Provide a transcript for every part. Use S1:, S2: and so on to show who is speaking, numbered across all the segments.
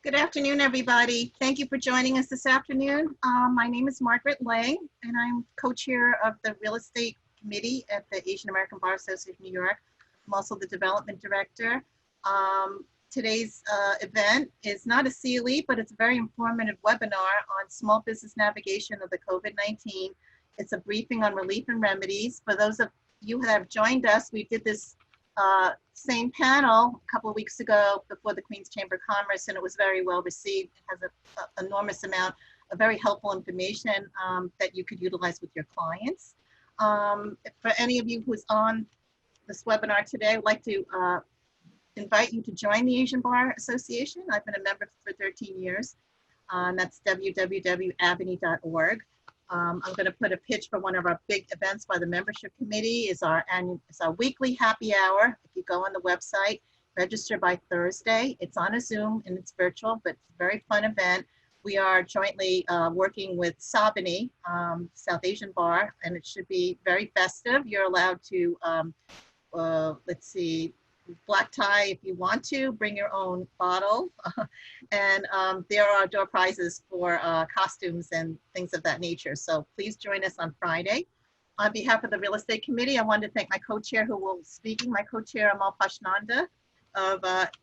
S1: Good afternoon, everybody. Thank you for joining us this afternoon. My name is Margaret Ling, and I'm co-chair of the Real Estate Committee at the Asian American Bar Association of New York. I'm also the development director. Today's event is not a CLE, but it's a very informative webinar on small business navigation of the COVID-19. It's a briefing on relief and remedies. For those of you who have joined us, we did this same panel a couple of weeks ago before the Queen's Chamber of Commerce, and it was very well received. It has an enormous amount of very helpful information that you could utilize with your clients. For any of you who's on this webinar today, I'd like to invite you to join the Asian Bar Association. I've been a member for 13 years, and that's www.abney.org. I'm going to put a pitch for one of our big events by the membership committee. It's our weekly happy hour. If you go on the website, register by Thursday. It's on a Zoom and it's virtual, but it's a very fun event. We are jointly working with Sabani, South Asian Bar, and it should be very festive. You're allowed to, black tie if you want to, bring your own bottle. And there are door prizes for costumes and things of that nature. So please join us on Friday. On behalf of the Real Estate Committee, I want to thank my co-chair who will be speaking, my co-chair Amol Pachnanda of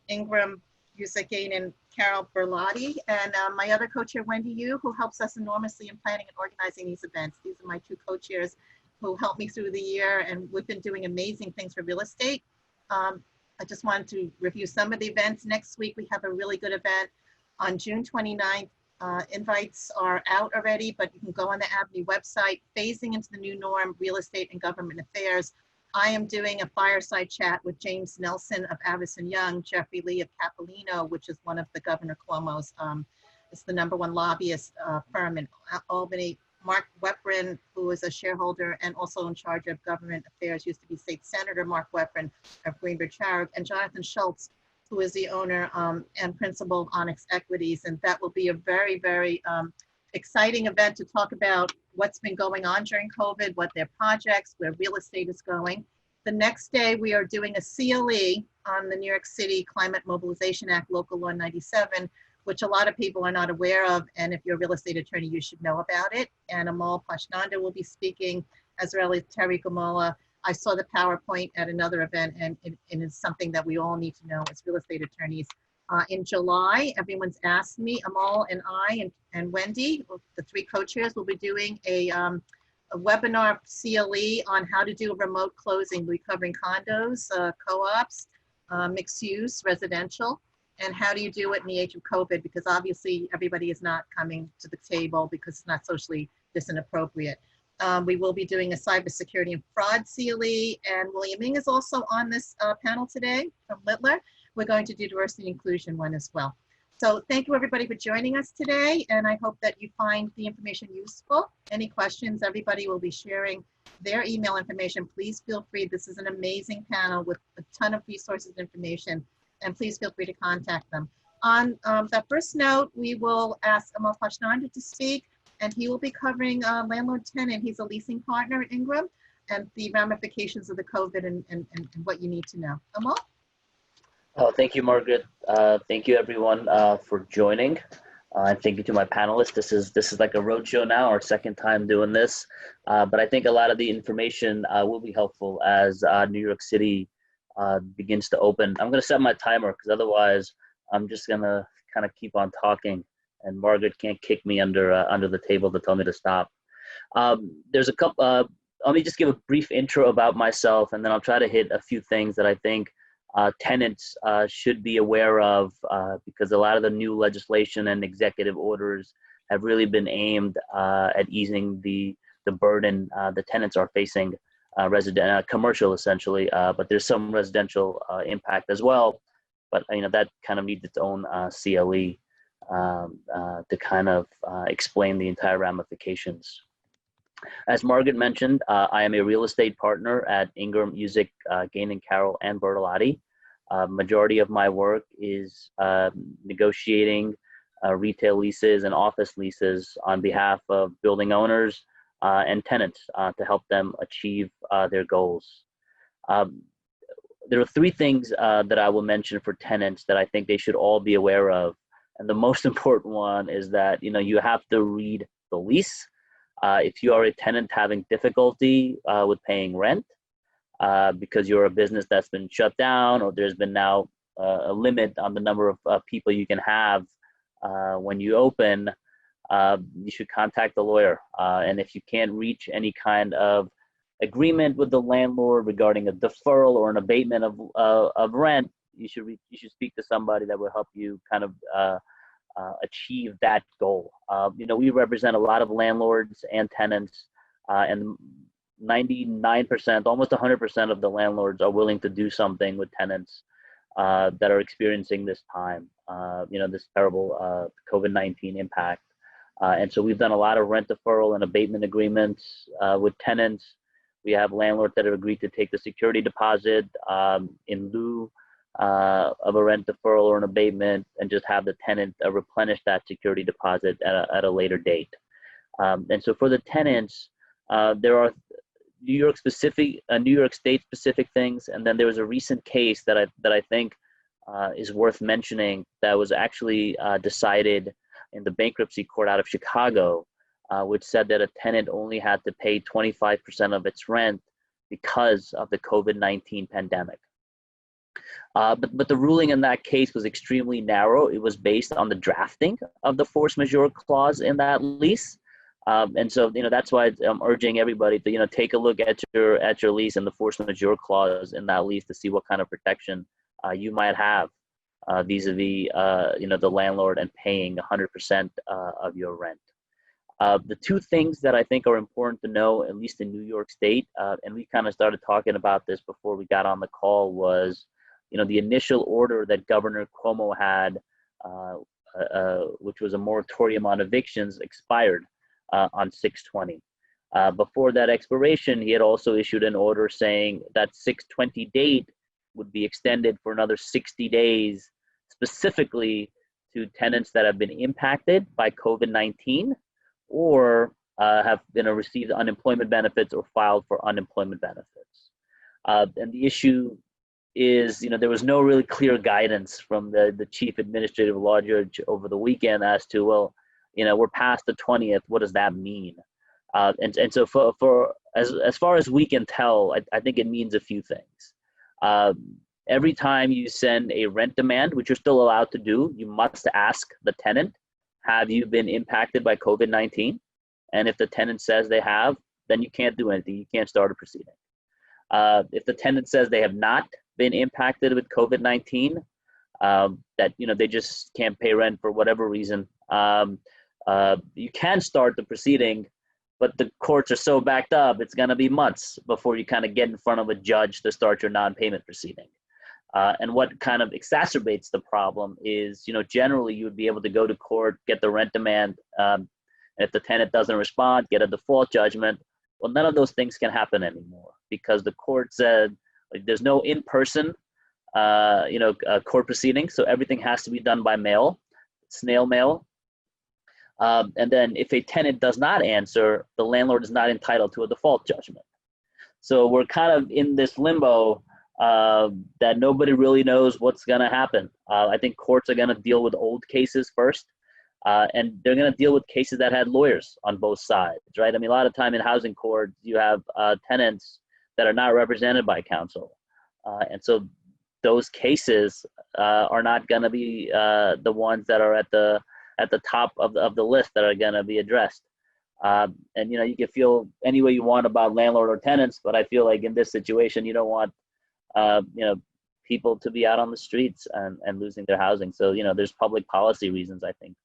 S1: Ingram, Yuzek, Gainen, and Carroll, Bertolotti, and my other co-chair, Wendy Yu, who helps us enormously in planning and organizing these events. These are my two co-chairs who helped me through the year, and we've been doing amazing things for real estate. I just wanted to review some of the events. Next week, we have a really good event on June 29th. Invites are out already, but you can go on the Abney website, Phasing into the New Norm, Real Estate and Government Affairs. I am doing a fireside chat with James Nelson of Avison Young, Jeffrey Lee of Capolino, which is one of the Governor Cuomo's, it's the #1 lobbyist firm in Albany. Mark Weprin, who is a shareholder and also in charge of government affairs, used to be state senator, Mark Weprin of Greenbridge Charity, and Jonathan Schultz, who is the owner and principal of Onyx Equities. And that will be a very, very exciting event to talk about what's been going on during COVID, what their projects, where real estate is going. The next day, we are doing a CLE on the New York City Climate Mobilization Act, Local Law 97, which a lot of people are not aware of. And if you're a real estate attorney, you should know about it. And Amol Pachnanda will be speaking, as well as Terry Gamola. I saw the PowerPoint at another event, and it's something that we all need to know as real estate attorneys. In July, everyone's asked me, Amol and I and Wendy, the three co-chairs, will be doing a webinar CLE on how to do a remote closing. We're covering condos, co-ops, mixed use, residential. And how do you do it in the age of COVID? Because obviously everybody is not coming to the table because it's not socially inappropriate. We will be doing a cybersecurity and fraud CLE, and William Ling is also on this panel today from Littler. We're going to do diversity and inclusion one as well. So thank you everybody for joining us today, and I hope that you find the information useful. Any questions, everybody will be sharing their email information. Please feel free. This is an amazing panel with a ton of resources and information, and please feel free to contact them. On that first note, we will ask Amol Pachnanda to speak, and he will be covering landlord-tenant. He's a leasing partner at Ingram, and the ramifications of the COVID and what you need to know. Amol?
S2: Oh, thank you, Margaret. Thank you, everyone, for joining. And thank you to my panelists. This is like a roadshow now, our second time doing this. But I think a lot of the information will be helpful as New York City begins to open. I'm going to set my timer because otherwise I'm just going to kind of keep on talking, and Margaret can't kick me under the table to tell me to stop. There's a couple. Let me just give a brief intro about myself, and then I'll try to hit a few things that I think tenants should be aware of because a lot of the new legislation and executive orders have really been aimed at easing the burden the tenants are facing. Commercial essentially, but there's some residential impact as well. But that kind of needs its own CLE to kind of explain the entire ramifications. As Margaret mentioned, I am a real estate partner at Ingram, Yuzek, Gainen, Carroll, and Bertolotti. Majority of my work is negotiating retail leases and office leases on behalf of building owners and tenants to help them achieve their goals. There are three things that I will mention for tenants that I think they should all be aware of And the most important one is that, you have to read the lease. If you are a tenant having difficulty with paying rent because you're a business that's been shut down, or there's been now a limit on the number of people you can have when you open, you should contact the lawyer. And if you can't reach any kind of agreement with the landlord regarding a deferral or an abatement of rent, you should speak to somebody that will help you kind of achieve that goal. We represent a lot of landlords and tenants, and 99%, almost 100% of the landlords are willing to do something with tenants that are experiencing this time, this terrible COVID-19 impact. And so we've done a lot of rent deferral and abatement agreements with tenants. We have landlords that have agreed to take the security deposit in lieu of a rent deferral or an abatement, and just have the tenant replenish that security deposit at a later date. And so for the tenants, there are New York State specific things, and then there was a recent case that I think is worth mentioning that was actually decided in the bankruptcy court out of Chicago, which said that a tenant only had to pay 25% of its rent because of the COVID-19 pandemic. But the ruling in that case was extremely narrow. It was based on the drafting of the force majeure clause in that lease. And so, that's why I'm urging everybody to, take a look at your lease and the force majeure clause in that lease to see what kind of protection you might have vis-a-vis, the landlord and paying 100% of your rent. The two things that I think are important to know, at least in New York State, and we kind of started talking about this before we got on the call, was, the initial order that Governor Cuomo had, which was a moratorium on evictions, expired on 6/20. Before that expiration, he had also issued an order saying that 6/20 date would be extended for another 60 days, specifically to tenants that have been impacted by COVID-19 or have received unemployment benefits or filed for unemployment benefits. And the issue is, there was no really clear guidance from the chief administrative law judge over the weekend as to, well, we're past the 20th. What does that mean? And so for as far as we can tell, I think it means a few things. Every time you send a rent demand, which you're still allowed to do, you must ask the tenant, have you been impacted by COVID-19? And if the tenant says they have, then you can't do anything. You can't start a proceeding. If the tenant says they have not been impacted with COVID-19, that they just can't pay rent for whatever reason, you can start the proceeding, but the courts are so backed up, it's going to be months before you kind of get in front of a judge to start your non-payment proceeding. And what kind of exacerbates the problem is, generally you would be able to go to court, get the rent demand, and if the tenant doesn't respond, get a default judgment. Well, none of those things can happen anymore because the court said there's no in-person, court proceeding, so everything has to be done by mail, snail mail. And then if a tenant does not answer, the landlord is not entitled to a default judgment. So we're kind of in this limbo that nobody really knows what's going to happen. I think courts are going to deal with old cases first, and they're going to deal with cases that had lawyers on both sides, right? I mean, a lot of time in housing court, you have tenants that are not represented by counsel. And so those cases are not going to be the ones that are at the top of the list that are going to be addressed. And, you can feel any way you want about landlord or tenants, but I feel like in this situation, you don't want, people to be out on the streets and losing their housing. So, there's public policy reasons, I think,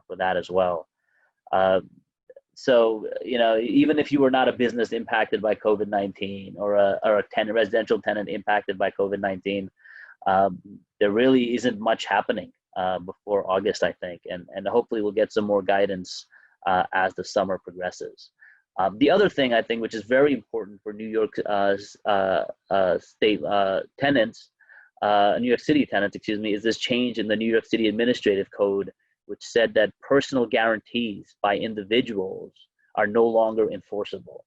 S2: for that as well. So, even if you were not a business impacted by COVID-19 or a residential tenant impacted by COVID-19, there really isn't much happening before August, I think, and hopefully we'll get some more guidance as the summer progresses. The other thing I think, which is very important for New York State tenants, New York City tenants, is this change in the New York City Administrative Code, which said that personal guarantees by individuals are no longer enforceable.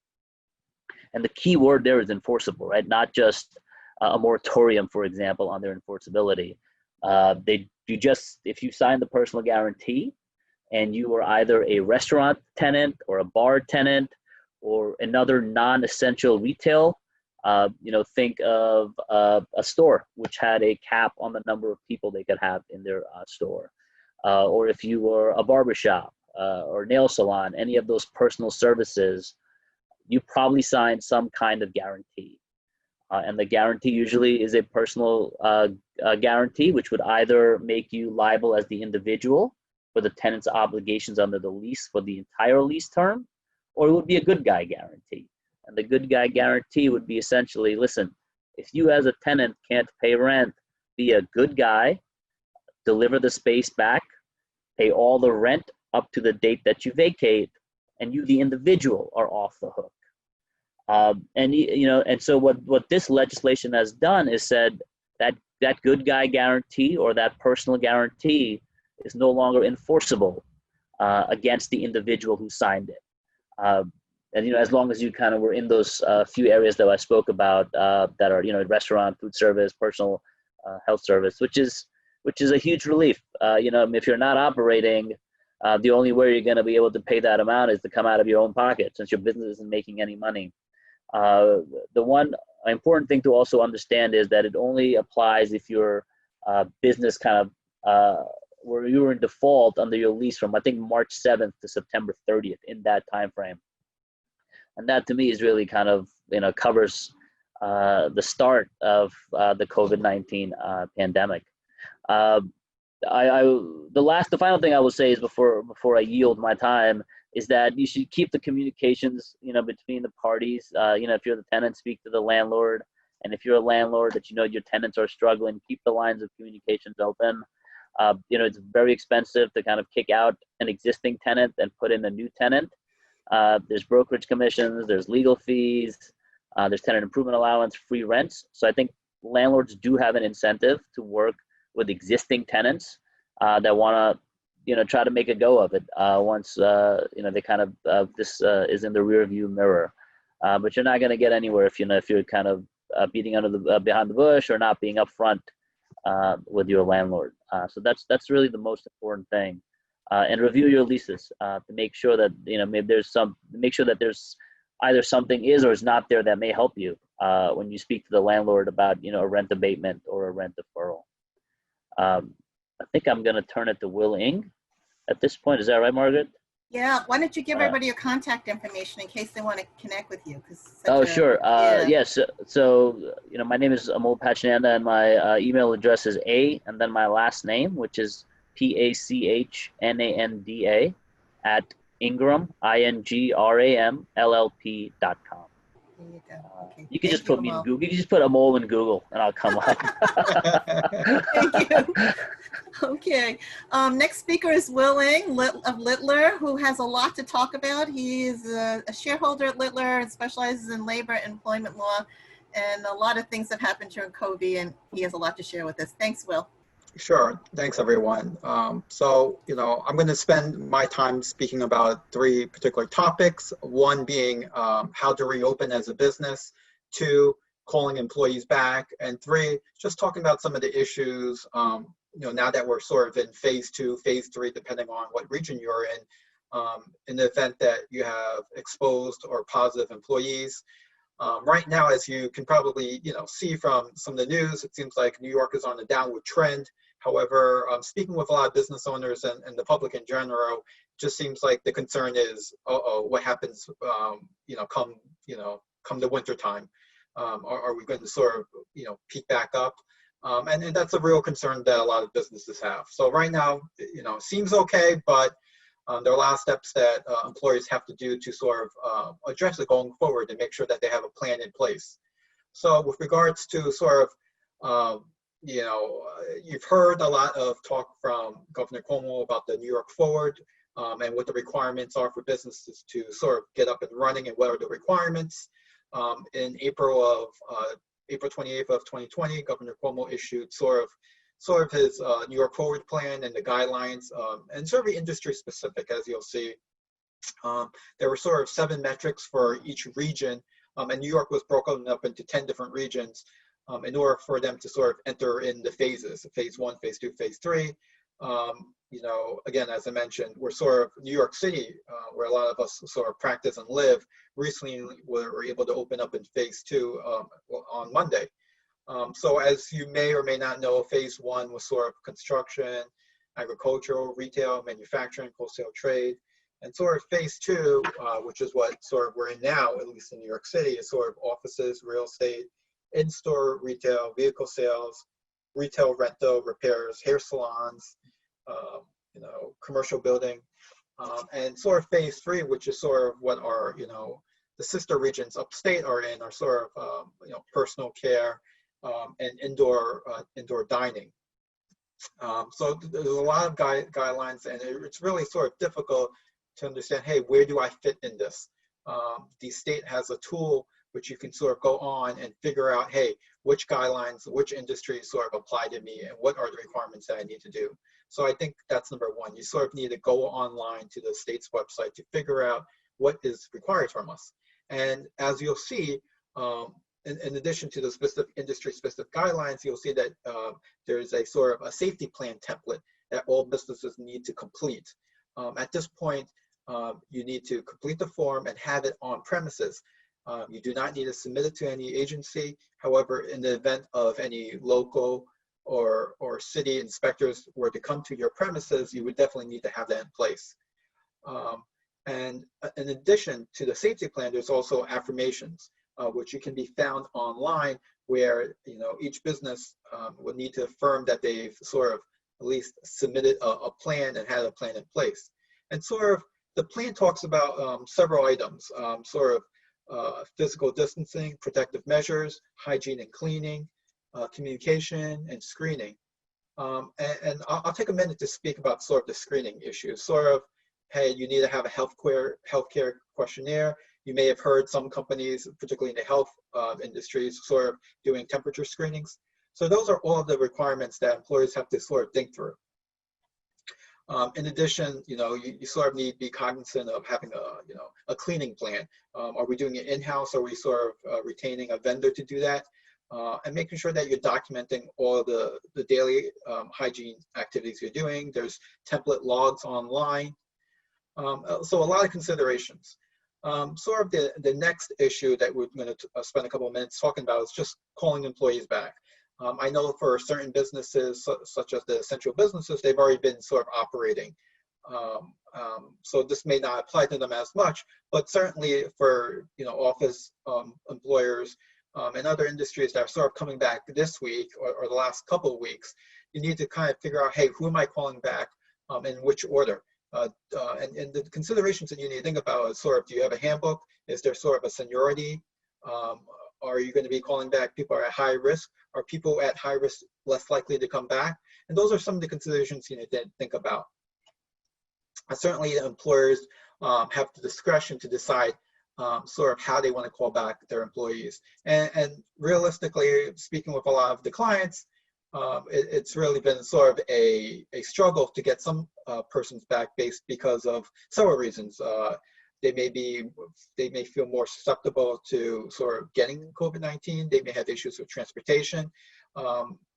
S2: And the key word there is enforceable, right? Not just a moratorium, for example, on their enforceability, If you sign the personal guarantee and you were either a restaurant tenant or a bar tenant or another non-essential retail, think of a store which had a cap on the number of people they could have in their store. Or if you were a barbershop or nail salon, any of those personal services, you probably signed some kind of guarantee. And the guarantee usually is a personal guarantee, which would either make you liable as the individual for the tenant's obligations under the lease for the entire lease term, or it would be a good guy guarantee. And the good guy guarantee would be essentially, listen, if you as a tenant can't pay rent, be a good guy, deliver the space back, pay all the rent up to the date that you vacate, and you, the individual, are off the hook. And so what this legislation has done is said that that good guy guarantee or that personal guarantee is no longer enforceable against the individual who signed it. And as long as you kind of were in those few areas that I spoke about that are restaurant, food service, personal health service, which is a huge relief. If you're not operating, the only way you're going to be able to pay that amount is to come out of your own pocket, since your business isn't making any money. The one important thing to also understand is that it only applies if your business kind of where you were in default under your lease from, I think, March 7th to September 30th, in that time frame. And that to me is really kind of covers the start of the COVID-19 pandemic. The final thing I will say is before I yield my time is that you should keep the communications between the parties. If you're the tenant, speak to the landlord, and if you're a landlord that your tenants are struggling, keep the lines of communications open. It's very expensive to kind of kick out an existing tenant and put in a new tenant. There's brokerage commissions, there's legal fees, there's tenant improvement allowance, free rents. So I think landlords do have an incentive to work with existing tenants that want to try to make a go of it once they kind of this is in the rear view mirror. But you're not going to get anywhere if you're kind of beating behind the bush or not being upfront with your landlord. So that's really the most important thing. And review your leases to make sure that maybe make sure that there's either something is or is not there that may help you when you speak to the landlord about a rent abatement or a rent deferral. I think I'm going to turn it to Ling at this point. Is that right, Margaret?
S1: Yeah. Why don't you give everybody your contact information in case they want to connect with you?
S2: Sure. Yes. So, my name is Amol Pachnanda, and my email address is and then my last name, which is PACHNANDA at Ingram, INGRAMLLP.com.
S1: There you go. Okay.
S2: You can just put me in Google. You can just put Amol in Google and I'll come up.
S1: Thank you. Okay. Next speaker is Ling of Littler, who has a lot to talk about. He is a shareholder at Littler and specializes in labor and employment law and a lot of things have happened during COVID, and he has a lot to share with us. Thanks, Will.
S3: Sure. Thanks, everyone. I'm going to spend my time speaking about three particular topics. One being how to reopen as a business. Two, calling employees back. And three, just talking about some of the issues, now that we're sort of in phase 2, phase 3, depending on what region you're in the event that you have exposed or positive employees. Right now, as you can probably see from some of the news, it seems like New York is on a downward trend. However, speaking with a lot of business owners and the public in general, it just seems like the concern is, what happens, come the winter time? Are we going to sort of, peak back up? And that's a real concern that a lot of businesses have. So right now, it seems okay, but there are a lot of steps that employers have to do to sort of address it going forward and make sure that they have a plan in place. So with regards to sort of, you've heard a lot of talk from Governor Cuomo about the New York Forward and what the requirements are for businesses to sort of get up and running and what are the requirements. In April 28th of 2020, Governor Cuomo issued sort of his New York Forward plan and the guidelines, and sort of industry specific, as you'll see. There were sort of 7 metrics for each region, and New York was broken up into 10 different regions. in order for them to sort of enter in the phases, phase 1, phase 2, phase 3. You know, again, as I mentioned, we're sort of New York City, where a lot of us sort of practice and live. Recently, we were able to open up in phase 2 on Monday. So as you may or may not know, phase 1 was sort of construction, agricultural, retail, manufacturing, wholesale trade. And sort of phase 2, which is what sort of we're in now, at least in New York City, is sort of offices, real estate, in-store retail, vehicle sales, retail rental, repairs, hair salons, you know, commercial building, and sort of phase 3, which is sort of what our, you know, the sister regions upstate are in, are sort of, you know, personal care and indoor dining. So there's a lot of guidelines, and it's really sort of difficult to understand, hey, where do I fit in this? The state has a tool which you can sort of go on and figure out, hey, which guidelines, which industries sort of apply to me, and what are the requirements that I need to do. So I think that's number one. You sort of need to go online to the state's website to figure out what is required from us. And as you'll see, in addition to the specific industry-specific guidelines, you'll see that there's a sort of a safety plan template that all businesses need to complete. At this point, you need to complete the form and have it on premises. You do not need to submit it to any agency. However, in the event of any local or city inspectors were to come to your premises, you would definitely need to have that in place. And in addition to the safety plan, there's also affirmations, which you can be found online, where, you know, each business would need to affirm that they've sort of at least submitted a plan and had a plan in place. And sort of the plan talks about several items, sort of physical distancing, protective measures, hygiene and cleaning, communication, and screening. And I'll take a minute to speak about sort of the screening issue. Sort of, hey, you need to have a healthcare questionnaire. You may have heard some companies, particularly in the health industries, sort of doing temperature screenings. So those are all of the requirements that employers have to sort of think through. In addition, you know, you sort of need to be cognizant of having a cleaning plan. Are we doing it in-house? Are we sort of retaining a vendor to do that? And making sure that you're documenting all the daily hygiene activities you're doing. There's template logs online. So a lot of considerations. Sort of the next issue that we're going to spend a couple of minutes talking about is just calling employees back. I know for certain businesses, such as the essential businesses, they've already been sort of operating. So this may not apply to them as much, but certainly for, you know, office employers and other industries that are sort of coming back this week or the last couple of weeks, you need to kind of figure out, hey, who am I calling back in which order? And the considerations that you need to think about is sort of, do you have a handbook? Is there sort of a seniority? Are you going to be calling back people are at high risk? Are people at high risk less likely to come back? And those are some of the considerations you need to think about. Certainly, employers have the discretion to decide sort of how they want to call back their employees. And realistically, speaking with a lot of the clients, it's really been sort of a struggle to get some persons back based because of several reasons. They may feel more susceptible to sort of getting COVID-19. They may have issues with transportation.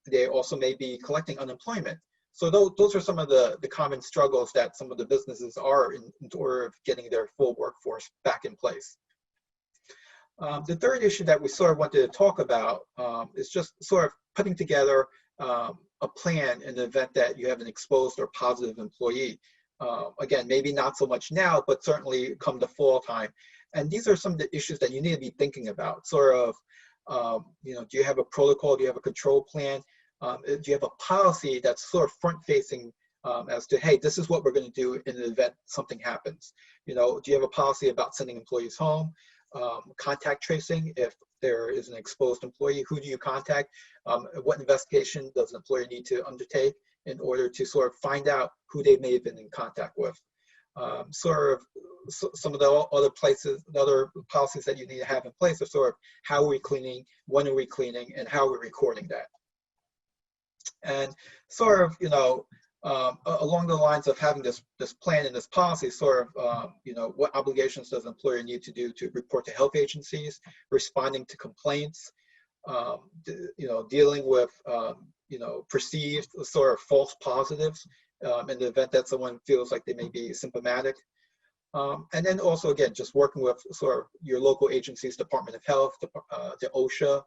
S3: They also may be collecting unemployment. So those are some of the common struggles that some of the businesses are in order of getting their full workforce back in place. The third issue that we sort of wanted to talk about is just sort of putting together a plan in the event that you have an exposed or positive employee. Again, maybe not so much now, but certainly come the fall time. And these are some of the issues that you need to be thinking about. Sort of, you know, do you have a protocol? Do you have a control plan? Do you have a policy that's sort of front-facing as to, hey, this is what we're going to do in the event something happens? You know, do you have a policy about sending employees home? Contact tracing, if there is an exposed employee, who do you contact? What investigation does an employer need to undertake in order to sort of find out who they may have been in contact with? Sort of some of the other policies that you need to have in place are sort of, how are we cleaning, when are we cleaning, and how are we recording that? And sort of, you know, along the lines of having this plan and this policy, sort of, you know, what obligations does an employer need to do to report to health agencies, responding to complaints, dealing with, perceived sort of false positives in the event that someone feels like they may be symptomatic. And then also, again, just working with sort of your local agencies, Department of Health, the OSHA.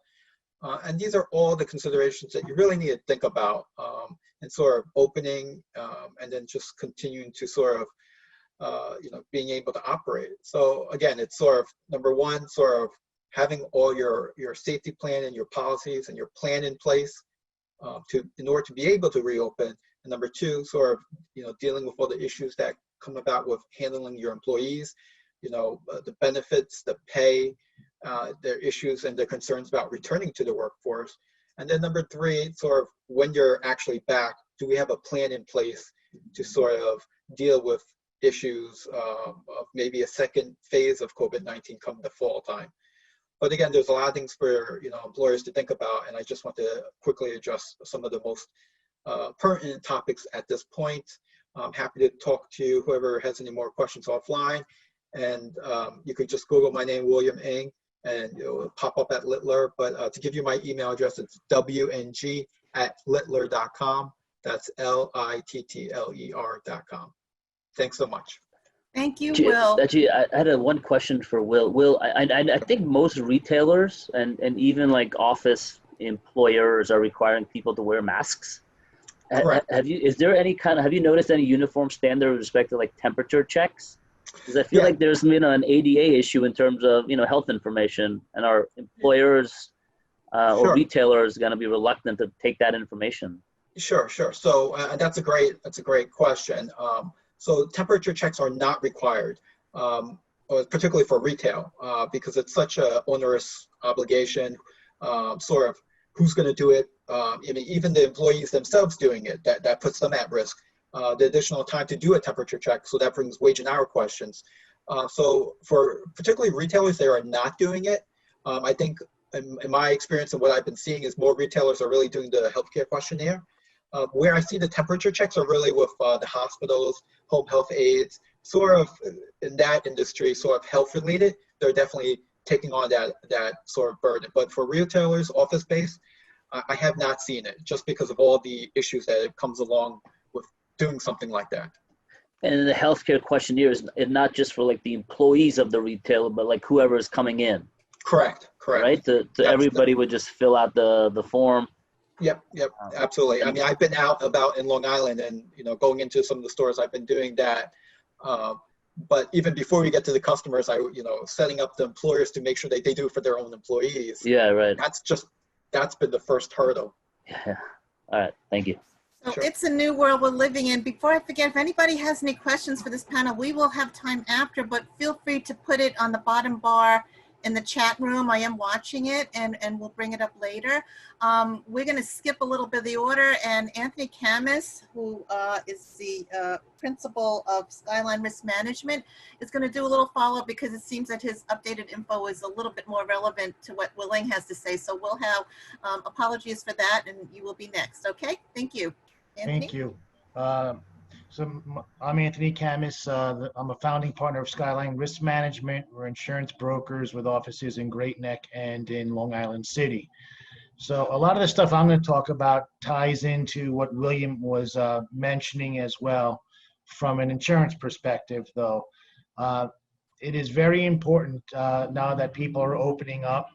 S3: And these are all the considerations that you really need to think about and sort of opening and then just continuing to sort of, being able to operate. So again, it's sort of number one, sort of having all your safety plan and your policies and your plan in place in order to be able to reopen. And number two, sort of, dealing with all the issues that come about with handling your employees, the benefits, the pay, their issues and their concerns about returning to the workforce. And then number three, sort of when you're actually back, do we have a plan in place to sort of deal with issues of maybe a second phase of COVID-19 come the fall time. But again, there's a lot of things for employers to think about, and I just want to quickly address some of the most pertinent topics at this point. I'm happy to talk to whoever has any more questions offline, and you could just Google my name, William Ng, and it will pop up at Littler. But to give you my email address, it's wng@littler.com. That's LITTLER.com. Thanks so much.
S1: Thank you, Will.
S2: Actually, I had one question for Will. Will, I think most retailers and even like office employers are requiring people to wear masks.
S3: Correct.
S2: Have you noticed any uniform standard with respect to like temperature checks? Because I feel like there's an ADA issue in terms of health information, and our employers or retailers going to be reluctant to take that information.
S3: Sure. So that's a great question. So temperature checks are not required, particularly for retail, because it's such an onerous obligation. Sort of who's going to do it? Even the employees themselves doing it, that puts them at risk. The additional time to do a temperature check, so that brings wage and hour questions. So for particularly retailers, they are not doing it. I think in my experience and what I've been seeing is more retailers are really doing the healthcare questionnaire. Where I see the temperature checks are really with the hospitals, home health aides, sort of in that industry, sort of health related. They're definitely taking on that sort of burden. But for retailers, office-based, I have not seen it, just because of all the issues that it comes along with doing something like that.
S2: And the healthcare questionnaire is not just for like the employees of the retailer, but like whoever is coming in.
S3: Correct.
S2: Right? So everybody would just fill out the form.
S3: Yep, absolutely. I mean, I've been out about in Long Island and, going into some of the stores, I've been doing that. But even before we get to the customers, setting up the employers to make sure that they do it for their own employees.
S2: Yeah, right.
S3: That's been the first hurdle.
S2: Yeah. All right. Thank you.
S1: So It's a new world we're living in. Before I forget, if anybody has any questions for this panel, we will have time after, but feel free to put it on the bottom bar in the chat room. I am watching it, and we'll bring it up later. We're going to skip a little bit of the order, and Anthony Kammas, who is the principal of Skyline Risk Management, is going to do a little follow-up because it seems that his updated info is a little bit more relevant to what Ling has to say. So we'll have apologies for that, and you will be next. Okay, thank you. Anthony?
S4: Thank you. So I'm Anthony Kammas. I'm a founding partner of Skyline Risk Management. We're insurance brokers with offices in Great Neck and in Long Island City. So a lot of the stuff I'm going to talk about ties into what William was mentioning as well from an insurance perspective, though. It is very important now that people are opening up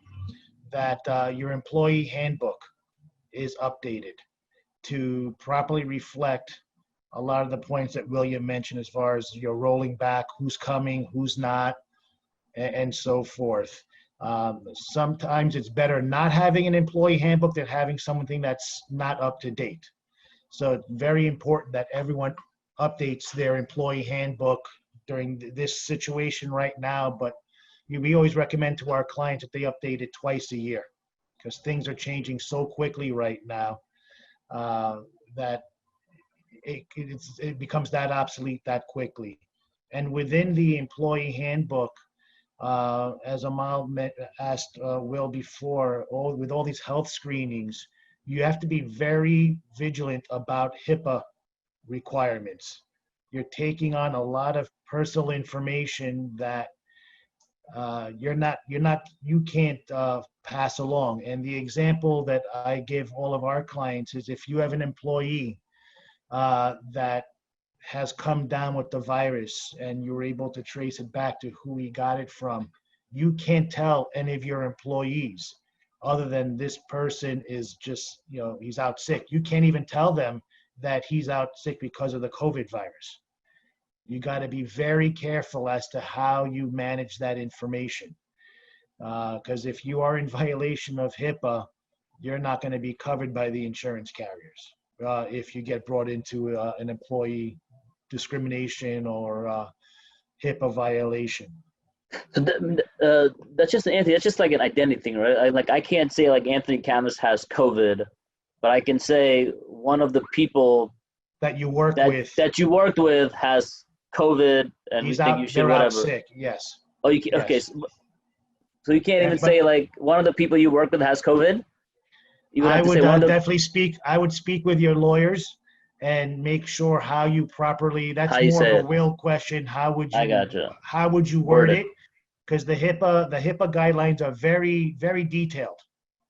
S4: that your employee handbook is updated to properly reflect a lot of the points that William mentioned as far as you're rolling back, who's coming, who's not, and so forth. Sometimes it's better not having an employee handbook than having something that's not up to date. So it's very important that everyone updates their employee handbook during this situation right now, but we always recommend to our clients that they update it twice a year because things are changing so quickly right now that it becomes that obsolete that quickly. And within the employee handbook, as Amol asked Will before, with all these health screenings, you have to be very vigilant about HIPAA requirements. You're taking on a lot of personal information that you can't pass along. And the example that I give all of our clients is if you have an employee that has come down with the virus and you're able to trace it back to who he got it from, you can't tell any of your employees other than this person is just, he's out sick. You can't even tell them that he's out sick because of the COVID virus. You got to be very careful as to how you manage that information. Because if you are in violation of HIPAA, you're not going to be covered by the insurance carriers if you get brought into an employee discrimination or HIPAA violation.
S2: So that's just Anthony. That's just like an identity thing, right? Like I can't say like Anthony Kammas has COVID, but I can say one of the people
S4: that you work with
S2: that you worked with has COVID, and we think you should whatever.
S4: Out sick. Yes.
S2: Oh, you can, yes. Okay. So you can't even say like one of the people you work with has COVID.
S4: I would definitely speak. I would speak with your lawyers and make sure how you properly. That's more of a will question. How would you?
S2: I gotcha.
S4: How would you word it? Because the HIPAA guidelines are very, very detailed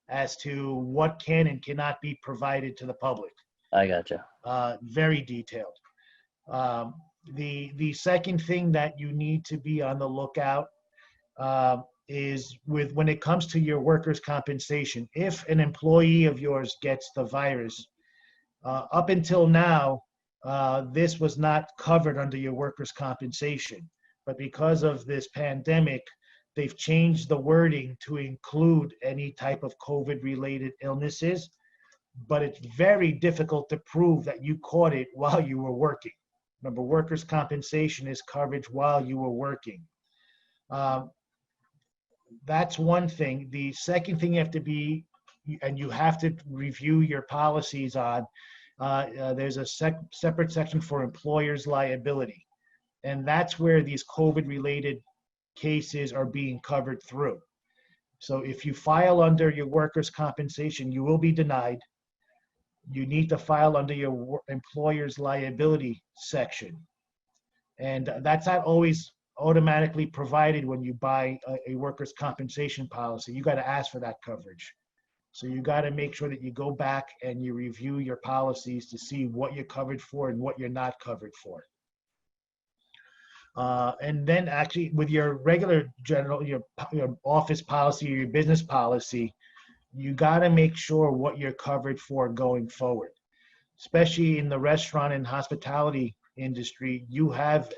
S4: as to what can and cannot be provided to the public.
S2: I gotcha.
S4: Very detailed. The second thing that you need to be on the lookout is when it comes to your workers' compensation. If an employee of yours gets the virus, up until now, this was not covered under your workers' compensation. But because of this pandemic, they've changed the wording to include any type of COVID-related illnesses. But it's very difficult to prove that you caught it while you were working. Remember, workers' compensation is coverage while you were working. That's one thing. The second thing you have to be, and you have to review your policies on, there's a separate section for employer's liability. And that's where these COVID-related cases are being covered through. So if you file under your workers' compensation, you will be denied. You need to file under your employer's liability section. And that's not always automatically provided when you buy a workers' compensation policy. You got to ask for that coverage. So you got to make sure that you go back and you review your policies to see what you're covered for and what you're not covered for. And then actually with your regular general, your office policy or your business policy, you got to make sure what you're covered for going forward. Especially in the restaurant and hospitality industry, you have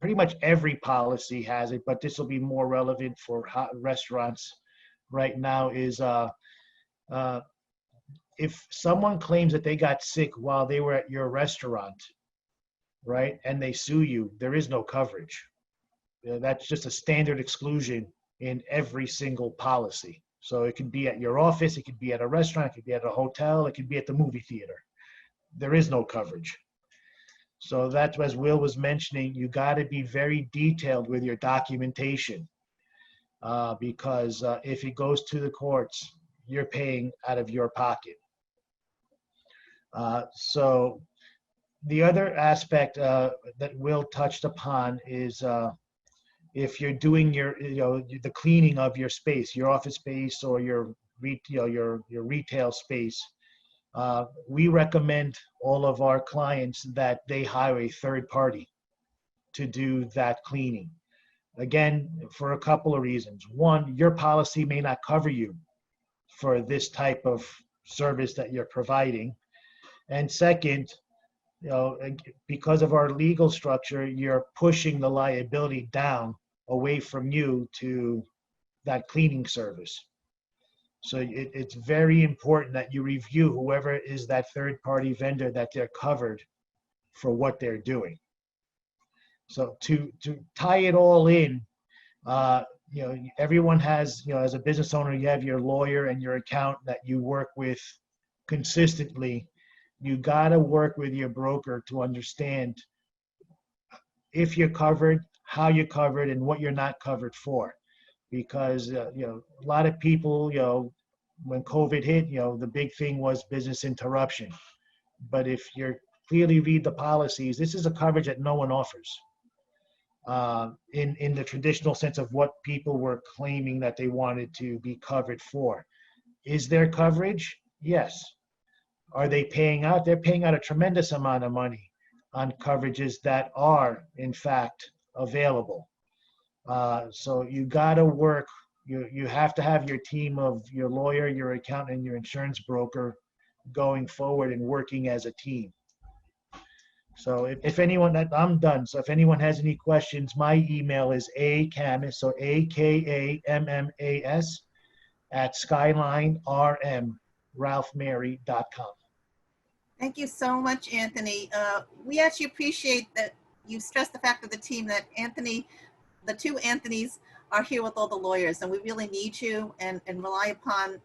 S4: pretty much every policy has it, but this will be more relevant for restaurants right now is if someone claims that they got sick while they were at your restaurant, right, and they sue you, there is no coverage. That's just a standard exclusion in every single policy. So it could be at your office, it could be at a restaurant, it could be at a hotel, it could be at the movie theater. There is no coverage. So that's, as Will was mentioning, you got to be very detailed with your documentation because if it goes to the courts, you're paying out of your pocket. So the other aspect that Will touched upon is if you're doing the cleaning of your space, your office space or your retail space, we recommend all of our clients that they hire a third party to do that cleaning. Again, for a couple of reasons. One, your policy may not cover you for this type of service that you're providing. And second, because of our legal structure, you're pushing the liability down away from you to that cleaning service. So it's very important that you review whoever is that third-party vendor that they're covered for what they're doing. So to tie it all in, everyone has, as a business owner, you have your lawyer and your accountant that you work with consistently. You got to work with your broker to understand if you're covered, how you're covered, and what you're not covered for. Because, a lot of people, when COVID hit, the big thing was business interruption. But if you clearly read the policies, this is a coverage that no one offers. in the traditional sense of what people were claiming that they wanted to be covered for. Is there coverage? Yes. Are they paying out? They're paying out a tremendous amount of money on coverages that are, in fact, available. So you got to work. You have to have your team of your lawyer, your accountant, and your insurance broker going forward and working as a team. So if anyone, I'm done. So if anyone has any questions, my email is akammas, so AKAMMAS at skylinermralphmary.com.
S1: Thank you so much, Anthony. We actually appreciate that you stressed the fact of the team that Anthony, the two Anthonys are here with all the lawyers, and we really need you and rely upon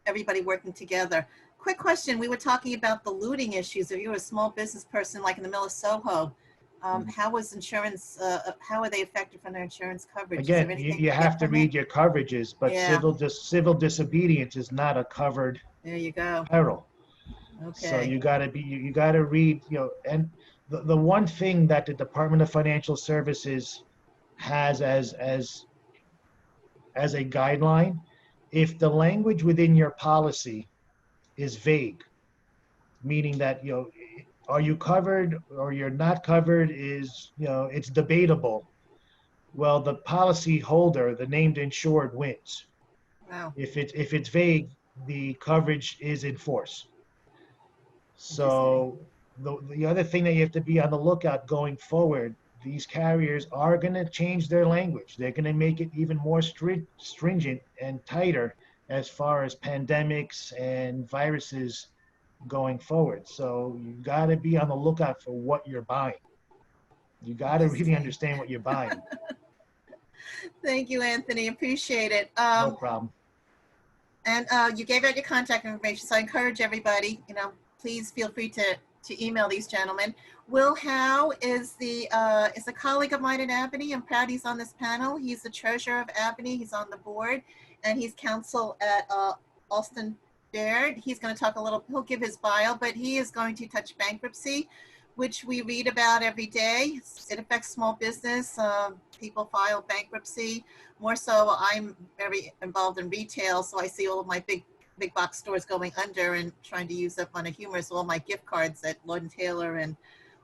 S1: everybody working together. Quick question, we were talking about the looting issues. If you're a small business person like in the middle of Soho, how was insurance, how are they affected from their insurance coverage?
S4: Again, you have to read your coverages, but
S1: Yeah.
S4: civil disobedience is not a covered
S1: There you go.
S4: peril.
S1: Okay.
S4: So you gotta read, and the one thing that the Department of Financial Services has as a guideline, if the language within your policy is vague, meaning that, are you covered or you're not covered is, it's debatable. Well, the policy holder, the named insured, wins.
S1: Wow.
S4: If it's vague, the coverage is in force. So the other thing that you have to be on the lookout going forward, these carriers are going to change their language. They're going to make it even more stringent and tighter as far as pandemics and viruses going forward. So you got to be on the lookout for what you're buying. You got to really understand what you're buying.
S1: Thank you, Anthony. Appreciate it.
S4: No problem.
S1: And you gave out your contact information, so I encourage everybody, please feel free to email these gentlemen. Will Hao is a colleague of mine at Abney. I'm proud he's on this panel. He's the treasurer of Abney. He's on the board, and he's counsel at Alston. He's going to talk he'll give his bio, but he is going to touch bankruptcy, which we read about every day. It affects small business. People file bankruptcy. More so, I'm very involved in retail, so I see all of my big box stores going under and trying to use up on a humorous all my gift cards at Lord & Taylor and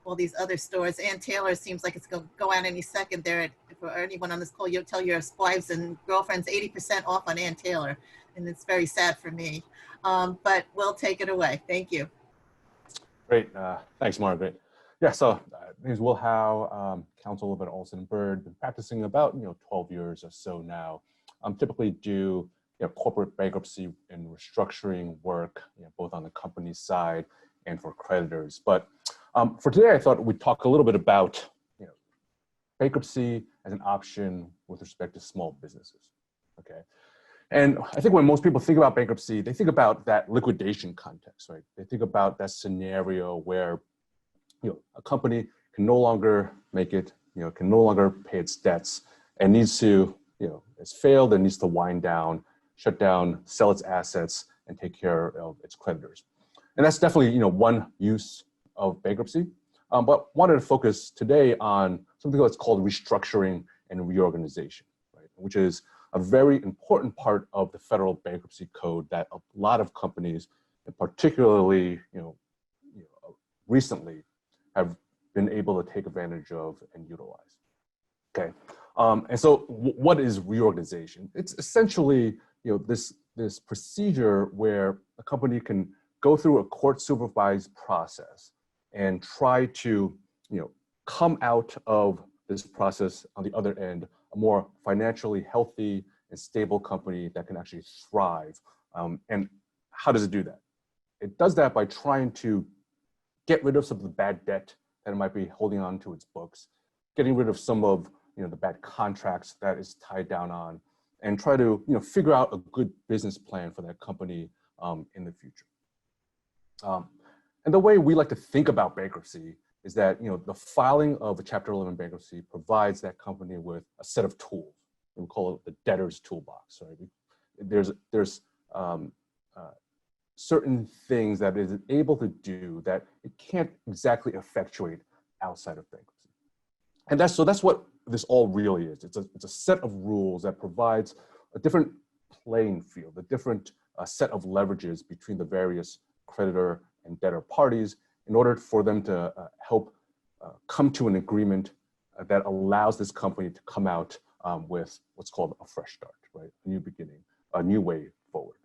S1: all these other stores. Ann Taylor seems like it's going to go out any second there. For anyone on this call, you'll tell your wives and girlfriends 80% off on Ann Taylor, and it's very sad for me. But we'll take it away. Thank you.
S5: Great. Thanks, Margaret. Yeah, so my name is Will Hao, counsel of Alston & Bird. Been practicing about 12 years or so now. Typically do corporate bankruptcy and restructuring work, both on the company side and for creditors. But for today, I thought we'd talk a little bit about bankruptcy as an option with respect to small businesses. Okay. And I think when most people think about bankruptcy, they think about that liquidation context, right? They think about that scenario where a company can no longer make it, can no longer pay its debts and needs to, it's failed and needs to wind down, shut down, sell its assets, and take care of its creditors. And that's definitely, one use of bankruptcy. But wanted to focus today on something that's called restructuring and reorganization, right? Which is a very important part of the federal bankruptcy code that a lot of companies, and particularly, recently, have been able to take advantage of and utilize. Okay, and so what is reorganization? It's essentially, this procedure where a company can go through a court-supervised process and try to, come out of this process on the other end, a more financially healthy and stable company that can actually thrive. And how does it do that? It does that by trying to get rid of some of the bad debt that it might be holding on to its books, getting rid of some of the bad contracts that is tied down on, and try to figure out a good business plan for that company in the future. And the way we like to think about bankruptcy is that the filing of a Chapter 11 bankruptcy provides that company with a set of tools. We call it the debtor's toolbox. Right? There's certain things that it is able to do that it can't exactly effectuate outside of bankruptcy. And that's what this all really is. It's a set of rules that provides a different playing field, a different set of leverages between the various creditor and debtor parties in order for them to help come to an agreement that allows this company to come out with what's called a fresh start, right? A new beginning, a new way forward.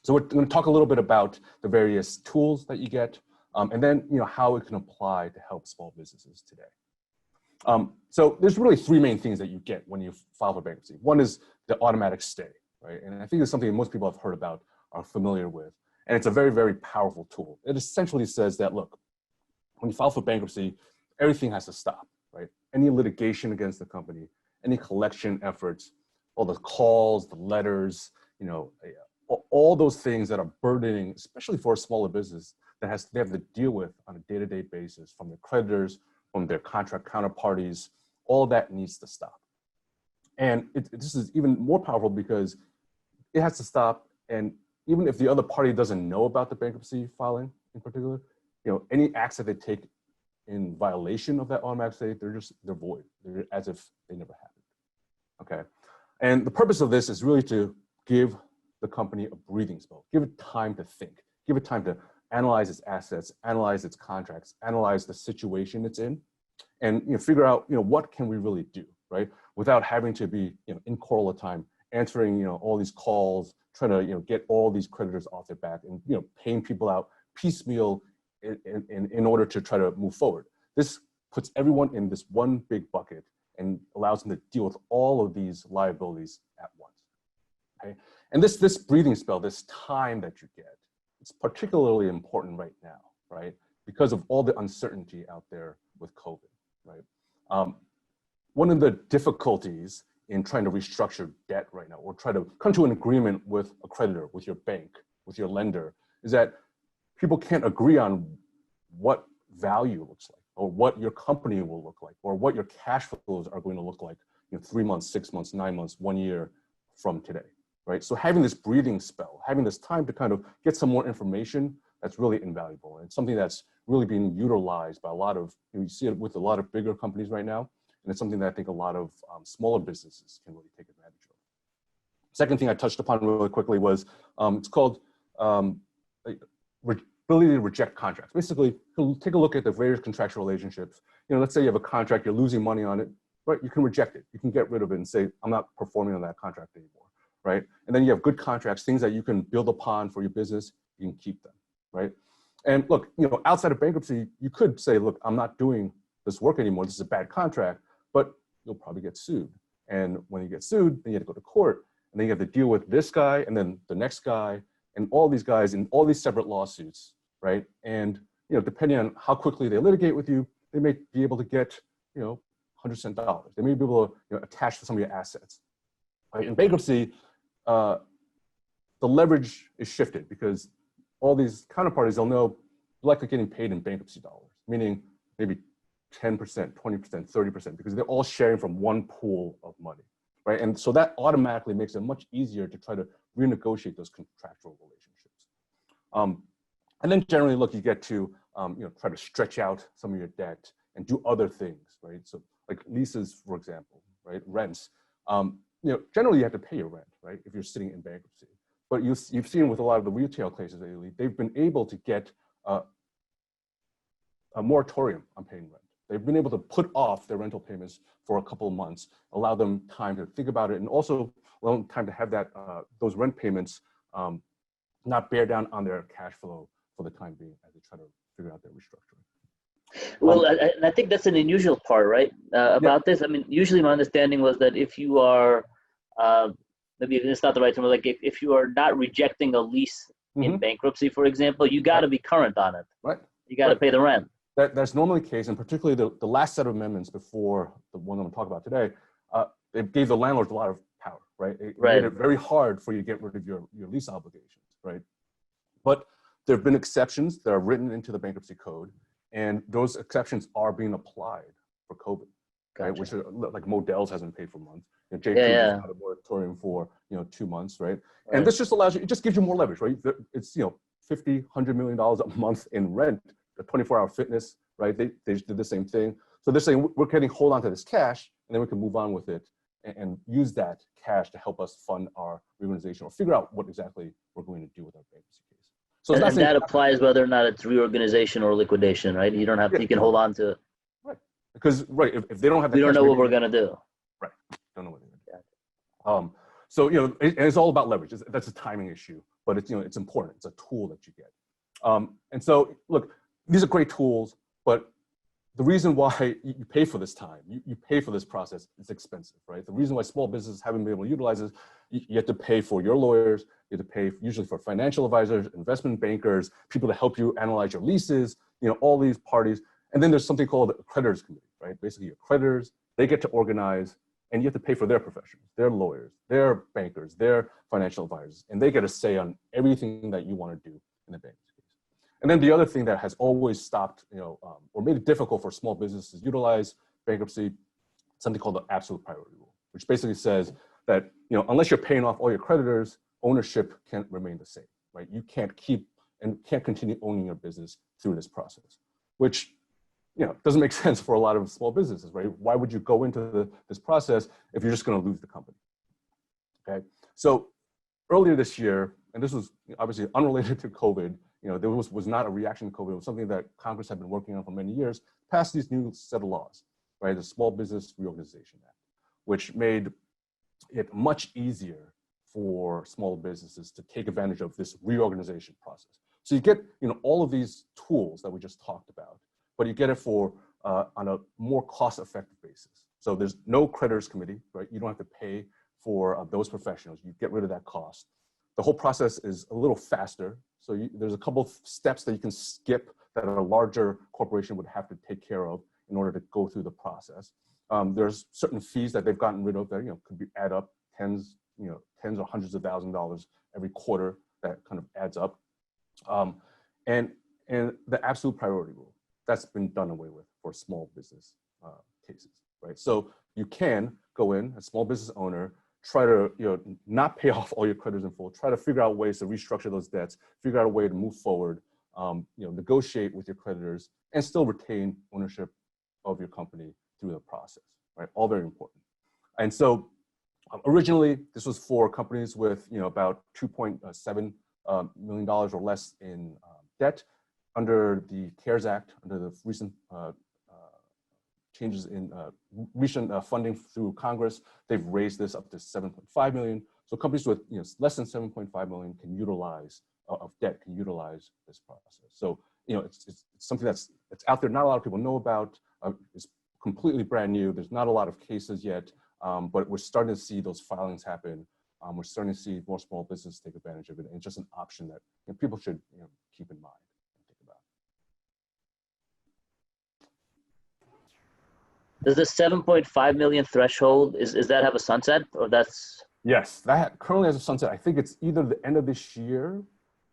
S5: So we're going to talk a little bit about the various tools that you get, and then how it can apply to help small businesses today. So there's really three main things that you get when you file for bankruptcy. One is the automatic stay, right? And I think it's something that most people have heard about, are familiar with. And it's a very, very powerful tool. It essentially says that, look, when you file for bankruptcy, everything has to stop, right? Any litigation against the company, any collection efforts, all the calls, the letters, all those things that are burdening, especially for a smaller business that they have to deal with on a day-to-day basis from their creditors, from their contract counterparties, all that needs to stop. And this is even more powerful because it has to stop. And even if the other party doesn't know about the bankruptcy filing in particular, any acts that they take in violation of that automatic stay, they're void. They're as if they never happened. Okay. And the purpose of this is really to give the company a breathing spell, give it time to think, give it time to analyze its assets, analyze its contracts, analyze the situation it's in, and figure out what can we really do, right? Without having to be in court all the time, answering all these calls, trying to get all these creditors off their back, and paying people out piecemeal in order to try to move forward. This puts everyone in this one big bucket and allows them to deal with all of these liabilities at once. Okay, and this breathing spell, this time that you get, it's particularly important right now, right? Because of all the uncertainty out there with COVID, right? One of the difficulties in trying to restructure debt right now, or try to come to an agreement with a creditor, with your bank, with your lender, is that people can't agree on what value looks like, or what your company will look like, or what your cash flows are going to look like 3 months, 6 months, 9 months, 1 year from today, right? So having this breathing spell, having this time to kind of get some more information, that's really invaluable. And it's something that's really being utilized by a lot of, you see it with a lot of bigger companies right now, and it's something that I think a lot of smaller businesses can really take advantage of. Second thing I touched upon really quickly was, it's called ability to reject contracts. Basically, take a look at the various contractual relationships. Let's say you have a contract, you're losing money on it, right? You can reject it. You can get rid of it and say, I'm not performing on that contract anymore, right? And then you have good contracts, things that you can build upon for your business, you can keep them, right? And look, outside of bankruptcy, you could say, look, I'm not doing this work anymore. This is a bad contract, but you'll probably get sued. And when you get sued, then you have to go to court, and then you have to deal with this guy, and then the next guy, and all these guys in all these separate lawsuits, right? And depending on how quickly they litigate with you, they may be able to get $100 They may be able to attach to some of your assets. Right? In bankruptcy, the leverage is shifted because all these counterparties, they'll know likely getting paid in bankruptcy dollars, meaning maybe 10%, 20%, 30%, because they're all sharing from one pool of money, right? And so that automatically makes it much easier to try to renegotiate those contractual relationships. And then generally, look, you get to try to stretch out some of your debt and do other things, right? So like leases, for example, right? Rents. Generally you have to pay your rent, right? If you're sitting in bankruptcy. But you've seen with a lot of the retail cases lately, they've been able to get a moratorium on paying rent. They've been able to put off their rental payments for a couple of months, allow them time to think about it, and also allow them time to have that those rent payments not bear down on their cash flow for the time being as they try to figure out their restructuring.
S2: Well, I think that's an unusual part, right? About this. I mean, usually my understanding was that if you are, maybe it's not the right term, like if you are not rejecting a lease in bankruptcy, for example, you got to be current on it.
S5: Right.
S2: You got to pay the rent.
S5: That's normally the case, and particularly the last set of amendments before the one I'm going to talk about today, it gave the landlords a lot of power, right? It made it very hard for you to get rid of your lease obligations, right? But there have been exceptions that are written into the bankruptcy code, and those exceptions are being applied for COVID, right? Which are, like Modell's hasn't paid for months. JP just had a moratorium for 2 months, right? And this just allows you, it just gives you more leverage, right? It's $50, $100 million a month in rent. The 24-hour fitness, right? They did the same thing. So they're saying we're getting hold on to this cash, then we can move on with it and use that cash to help us fund our reorganization or figure out what exactly we're going to do with our bankruptcy case. So it's not
S2: And that applies whether or not it's reorganization or liquidation, right? You don't have to, you can hold on to it.
S5: Right. Because, if they don't have the
S2: We don't
S5: cash,
S2: know what we're going to do.
S5: Right. Don't know what they're going to do. So, it's all about leverage. That's a timing issue, but it's, it's important. It's a tool that you get. And so, look, these are great tools, but the reason why you pay for this time, you pay for this process, it's expensive, right? The reason why small businesses haven't been able to utilize this, you have to pay for your lawyers, you have to pay usually for financial advisors, investment bankers, people to help you analyze your leases, all these parties. And then there's something called a creditors committee, right? Basically your creditors, they get to organize, and you have to pay for their professionals, their lawyers, their bankers, their financial advisors, and they get a say on everything that you want to do in the bank. And then the other thing that has always stopped, or made it difficult for small businesses to utilize bankruptcy, something called the absolute priority rule, which basically says that, unless you're paying off all your creditors, ownership can't remain the same, right? You can't can't continue owning your business through this process, which, doesn't make sense for a lot of small businesses, right? Why would you go into this process if you're just going to lose the company? Okay. So earlier this year, and this was obviously unrelated to COVID, there was not a reaction to COVID. It was something that Congress had been working on for many years, passed these new set of laws, right? The Small Business Reorganization Act, which made it much easier for small businesses to take advantage of this reorganization process. So you get, all of these tools that we just talked about, but you get it for on a more cost-effective basis. So there's no creditors committee, right? You don't have to pay for those professionals. You get rid of that cost. The whole process is a little faster. So there's a couple of steps that you can skip that a larger corporation would have to take care of in order to go through the process. There's certain fees that they've gotten rid of that could add up tens or hundreds of $1,000s every quarter. That kind of adds up. And the absolute priority rule, that's been done away with for small business cases, right? So you can go in, a small business owner, try to not pay off all your creditors in full, try to figure out ways to restructure those debts, figure out a way to move forward, negotiate with your creditors, and still retain ownership of your company through the process, right? All very important. And so originally, this was for companies with about $2.7 million or less in debt. Under the CARES Act, under the recent changes in recent funding through Congress, they've raised this up to 7.5 million. So companies with less than 7.5 million can utilize of debt can utilize this process. So it's something that's out there. Not a lot of people know about. It's completely brand new. There's not a lot of cases yet, but we're starting to see those filings happen. We're starting to see more small businesses take advantage of it, and it's just an option that people should keep in mind.
S2: Does the 7.5 million threshold, is that have a sunset, or that's?
S5: Yes, that currently has a sunset. I think it's either the end of this year,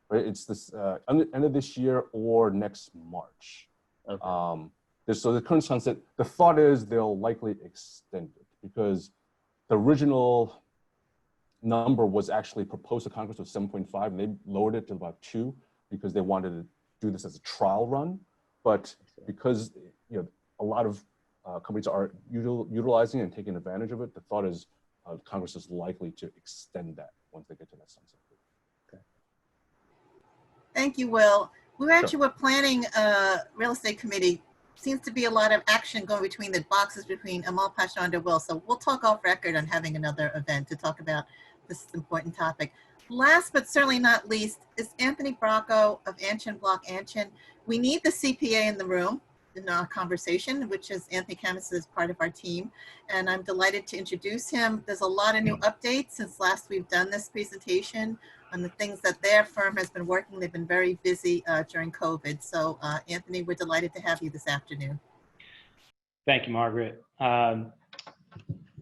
S5: right? It's this end of this year or next March. Okay. So the current sunset, the thought is they'll likely extend it because the original number was actually proposed to Congress was 7.5, and they lowered it to about 2 because they wanted to do this as a trial run. But because a lot of companies are utilizing and taking advantage of it, the thought is Congress is likely to extend that once they get to that sunset. Okay.
S1: Thank you, Will. We actually were planning a real estate committee. Seems to be a lot of action going between the boxes between Amol Pachnanda and Will. So we'll talk off record on having another event to talk about this important topic. Last but certainly not least is Anthony Bracco of Anchin Block Anchin. We need the CPA in the room in our conversation, which is Anthony Kammas is part of our team. And I'm delighted to introduce him. There's a lot of new updates since last we've done this presentation on the things that their firm has been working. They've been very busy during COVID. So Anthony, we're delighted to have you this afternoon.
S6: Thank you, Margaret. I'm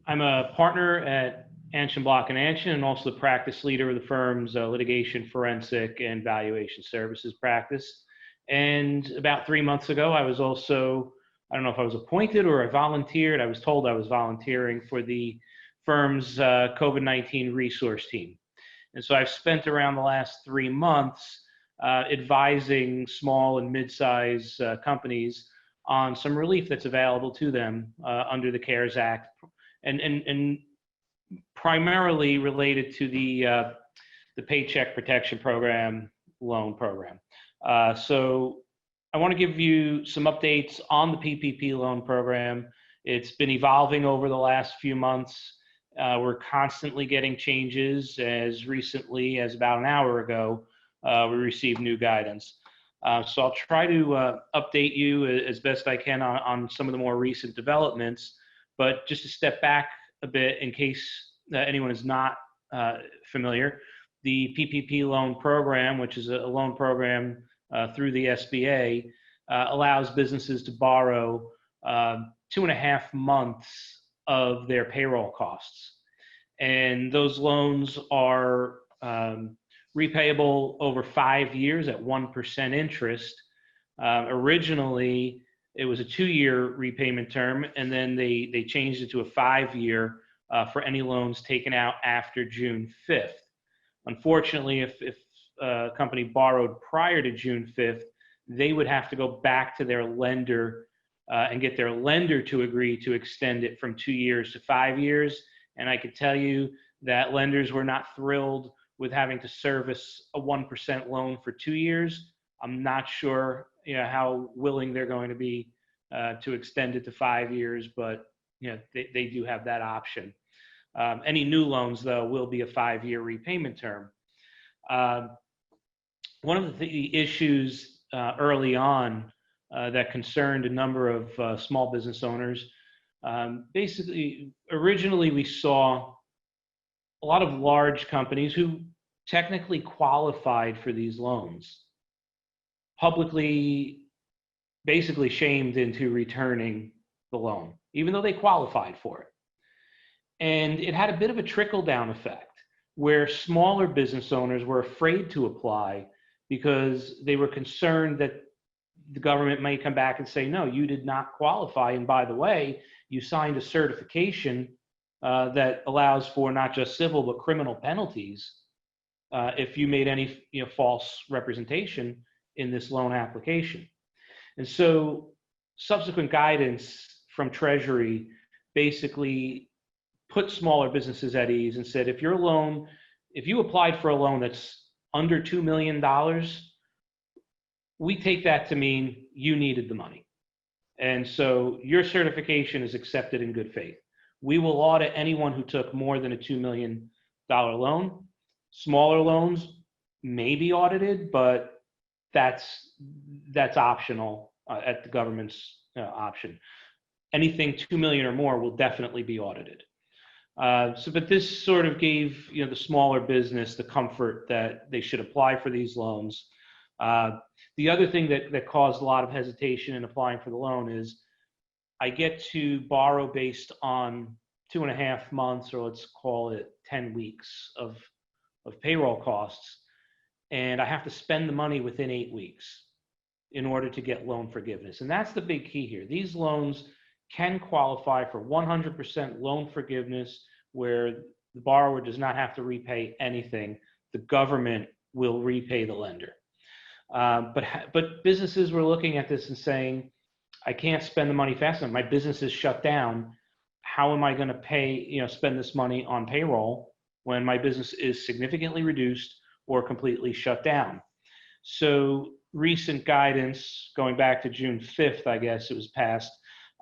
S6: a partner at Anchin Block and Anchin, and also the practice leader of the firm's litigation, forensic, and valuation services practice. And about 3 months ago, I was also, I don't know if I was appointed or I volunteered. I was told I was volunteering for the firm's COVID-19 resource team. And so I've spent around the last 3 months advising small and mid-size companies on some relief that's available to them under the CARES Act, and primarily related to the Paycheck Protection Program loan program. So I want to give you some updates on the PPP loan program. It's been evolving over the last few months. We're constantly getting changes. As recently as about an hour ago, we received new guidance. So I'll try to update you as best I can on some of the more recent developments. But just to step back a bit, in case anyone is not familiar, the PPP loan program, which is a loan program through the SBA, allows businesses to borrow 2.5 months of their payroll costs. And those loans are repayable over 5 years at 1% interest. Originally, it was a 2-year repayment term, and then they changed it to a 5-year for any loans taken out after June 5th. Unfortunately, if a company borrowed prior to June 5th, they would have to go back to their lender and get their lender to agree to extend it from 2 years to 5 years. And I could tell you that lenders were not thrilled with having to service a 1% loan for 2 years. I'm not sure, how willing they're going to be to extend it to 5 years, but they do have that option. Any new loans, though, will be a 5-year repayment term. One of the issues early on that concerned a number of small business owners, basically, originally we saw a lot of large companies who technically qualified for these loans publicly basically shamed into returning the loan, even though they qualified for it. And it had a bit of a trickle-down effect where smaller business owners were afraid to apply because they were concerned that the government might come back and say, no, you did not qualify. And by the way, you signed a certification that allows for not just civil, but criminal penalties if you made any false representation in this loan application. And so subsequent guidance from Treasury basically put smaller businesses at ease and said, if you applied for a loan that's under $2 million, we take that to mean you needed the money. And so your certification is accepted in good faith. We will audit anyone who took more than a $2 million loan. Smaller loans may be audited, but that's optional at the government's option. Anything 2 million or more will definitely be audited. But this sort of gave the smaller business the comfort that they should apply for these loans. The other thing that caused a lot of hesitation in applying for the loan is I get to borrow based on 2.5 months, or let's call it 10 weeks of payroll costs, and I have to spend the money within 8 weeks in order to get loan forgiveness. And that's the big key here. These loans can qualify for 100% loan forgiveness, where the borrower does not have to repay anything. The government will repay the lender. But businesses were looking at this and saying, I can't spend the money fast enough. My business is shut down. How am I going to spend this money on payroll when my business is significantly reduced or completely shut down? So recent guidance, going back to June 5th, I guess it was passed,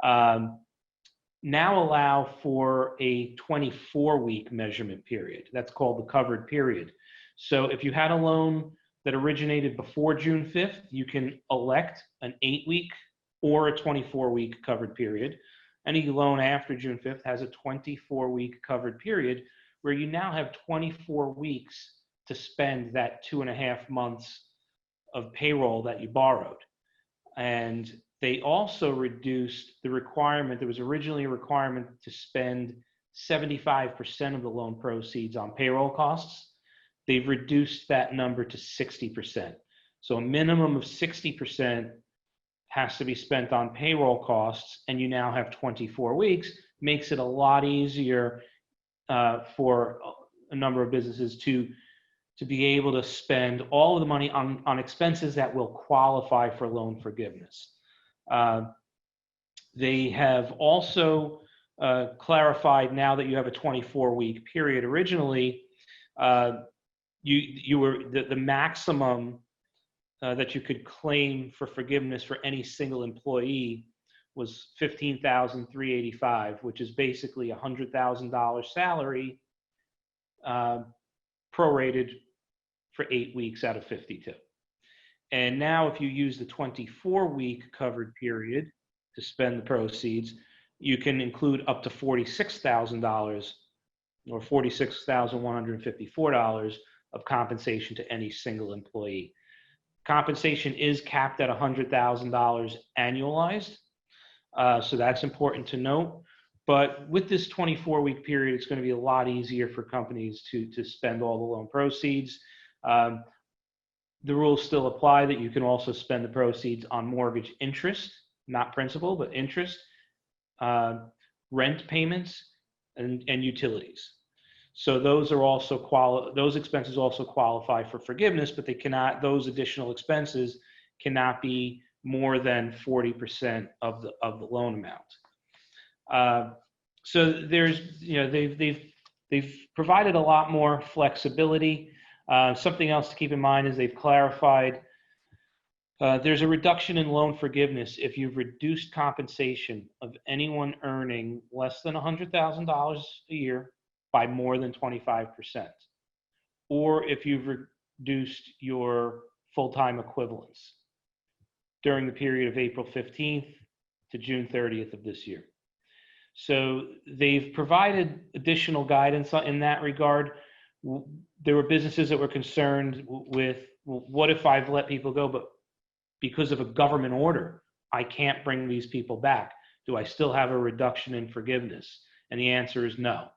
S6: now allow for a 24-week measurement period. That's called the covered period. So if you had a loan that originated before June 5th, you can elect an 8-week or a 24-week covered period. Any loan after June 5th has a 24-week covered period, where you now have 24 weeks to spend that 2.5 months of payroll that you borrowed. And they also reduced the requirement. There was originally a requirement to spend 75% of the loan proceeds on payroll costs. They've reduced that number to 60%. So a minimum of 60% has to be spent on payroll costs, and you now have 24 weeks. Makes it a lot easier for a number of businesses to be able to spend all of the money on expenses that will qualify for loan forgiveness. They have also clarified now that you have a 24-week period. Originally, you were the maximum that you could claim for forgiveness for any single employee was $15,385, which is basically $100,000 salary prorated for 8 weeks out of 52. And now if you use the 24-week covered period to spend the proceeds, you can include up to $46,000 or $46,154 of compensation to any single employee. Compensation is capped at $100,000 annualized. So that's important to note. But with this 24-week period, it's going to be a lot easier for companies to spend all the loan proceeds. The rules still apply that you can also spend the proceeds on mortgage interest, not principal, but interest, rent payments, and utilities. So those are also those expenses also qualify for forgiveness, but they cannot. Those additional expenses cannot be more than 40% of the loan amount. So there's, they've provided a lot more flexibility. Something else to keep in mind is they've clarified there's a reduction in loan forgiveness if you've reduced compensation of anyone earning less than $100,000 a year by more than 25%, or if you've reduced your full-time equivalents during the period of April 15th to June 30th of this year. So they've provided additional guidance in that regard. There were businesses that were concerned with, well, what if I've let people go, but because of a government order, I can't bring these people back? Do I still have a reduction in forgiveness? And the answer is no.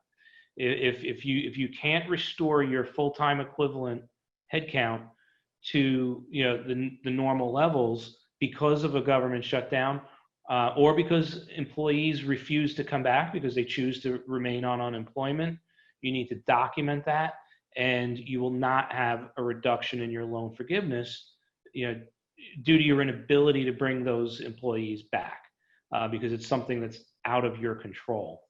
S6: If you can't restore your full-time equivalent headcount to the normal levels because of a government shutdown, or because employees refuse to come back because they choose to remain on unemployment, you need to document that, and you will not have a reduction in your loan forgiveness, due to your inability to bring those employees back, because it's something that's out of your control.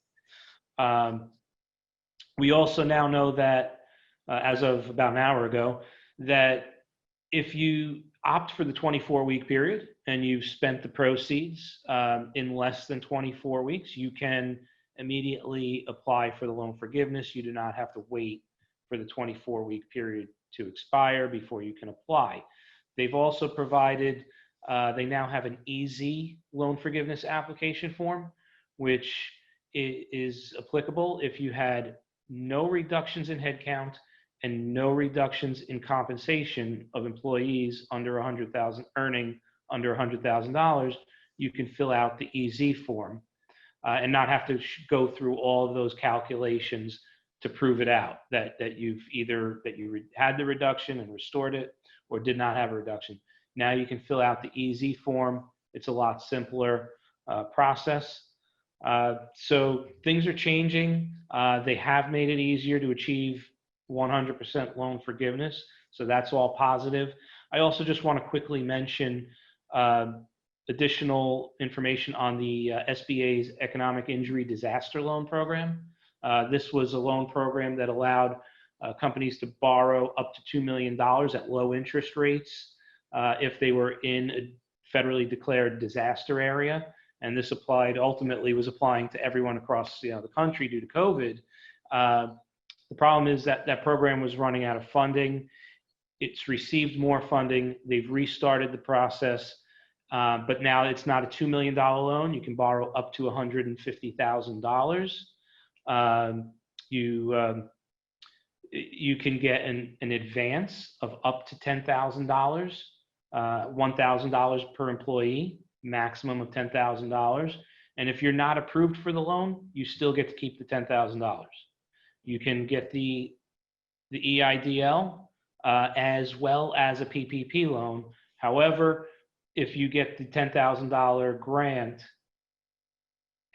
S6: We also now know that, as of about an hour ago, that if you opt for the 24-week period and you've spent the proceeds in less than 24 weeks, you can immediately apply for the loan forgiveness. You do not have to wait for the 24-week period to expire before you can apply. They've also provided, they now have an easy loan forgiveness application form, which is applicable if you had no reductions in headcount and no reductions in compensation of employees under earning under $100,000. You can fill out the EZ form and not have to go through all of those calculations to prove it out that you had the reduction and restored it, or did not have a reduction. Now you can fill out the EZ form. It's a lot simpler process. So things are changing. They have made it easier to achieve 100% loan forgiveness. So that's all positive. I also just want to quickly mention additional information on the SBA's Economic Injury Disaster Loan Program. This was a loan program that allowed companies to borrow up to $2 million at low interest rates if they were in a federally declared disaster area. And this ultimately was applying to everyone across the country due to COVID. The problem is that that program was running out of funding. It's received more funding. They've restarted the process, but now it's not a $2 million loan. You can borrow up to $150,000. You can get an advance of up to $10,000, $1,000 per employee, maximum of $10,000. And if you're not approved for the loan, you still get to keep the $10,000. You can get the EIDL as well as a PPP loan. However, if you get the $10,000 grant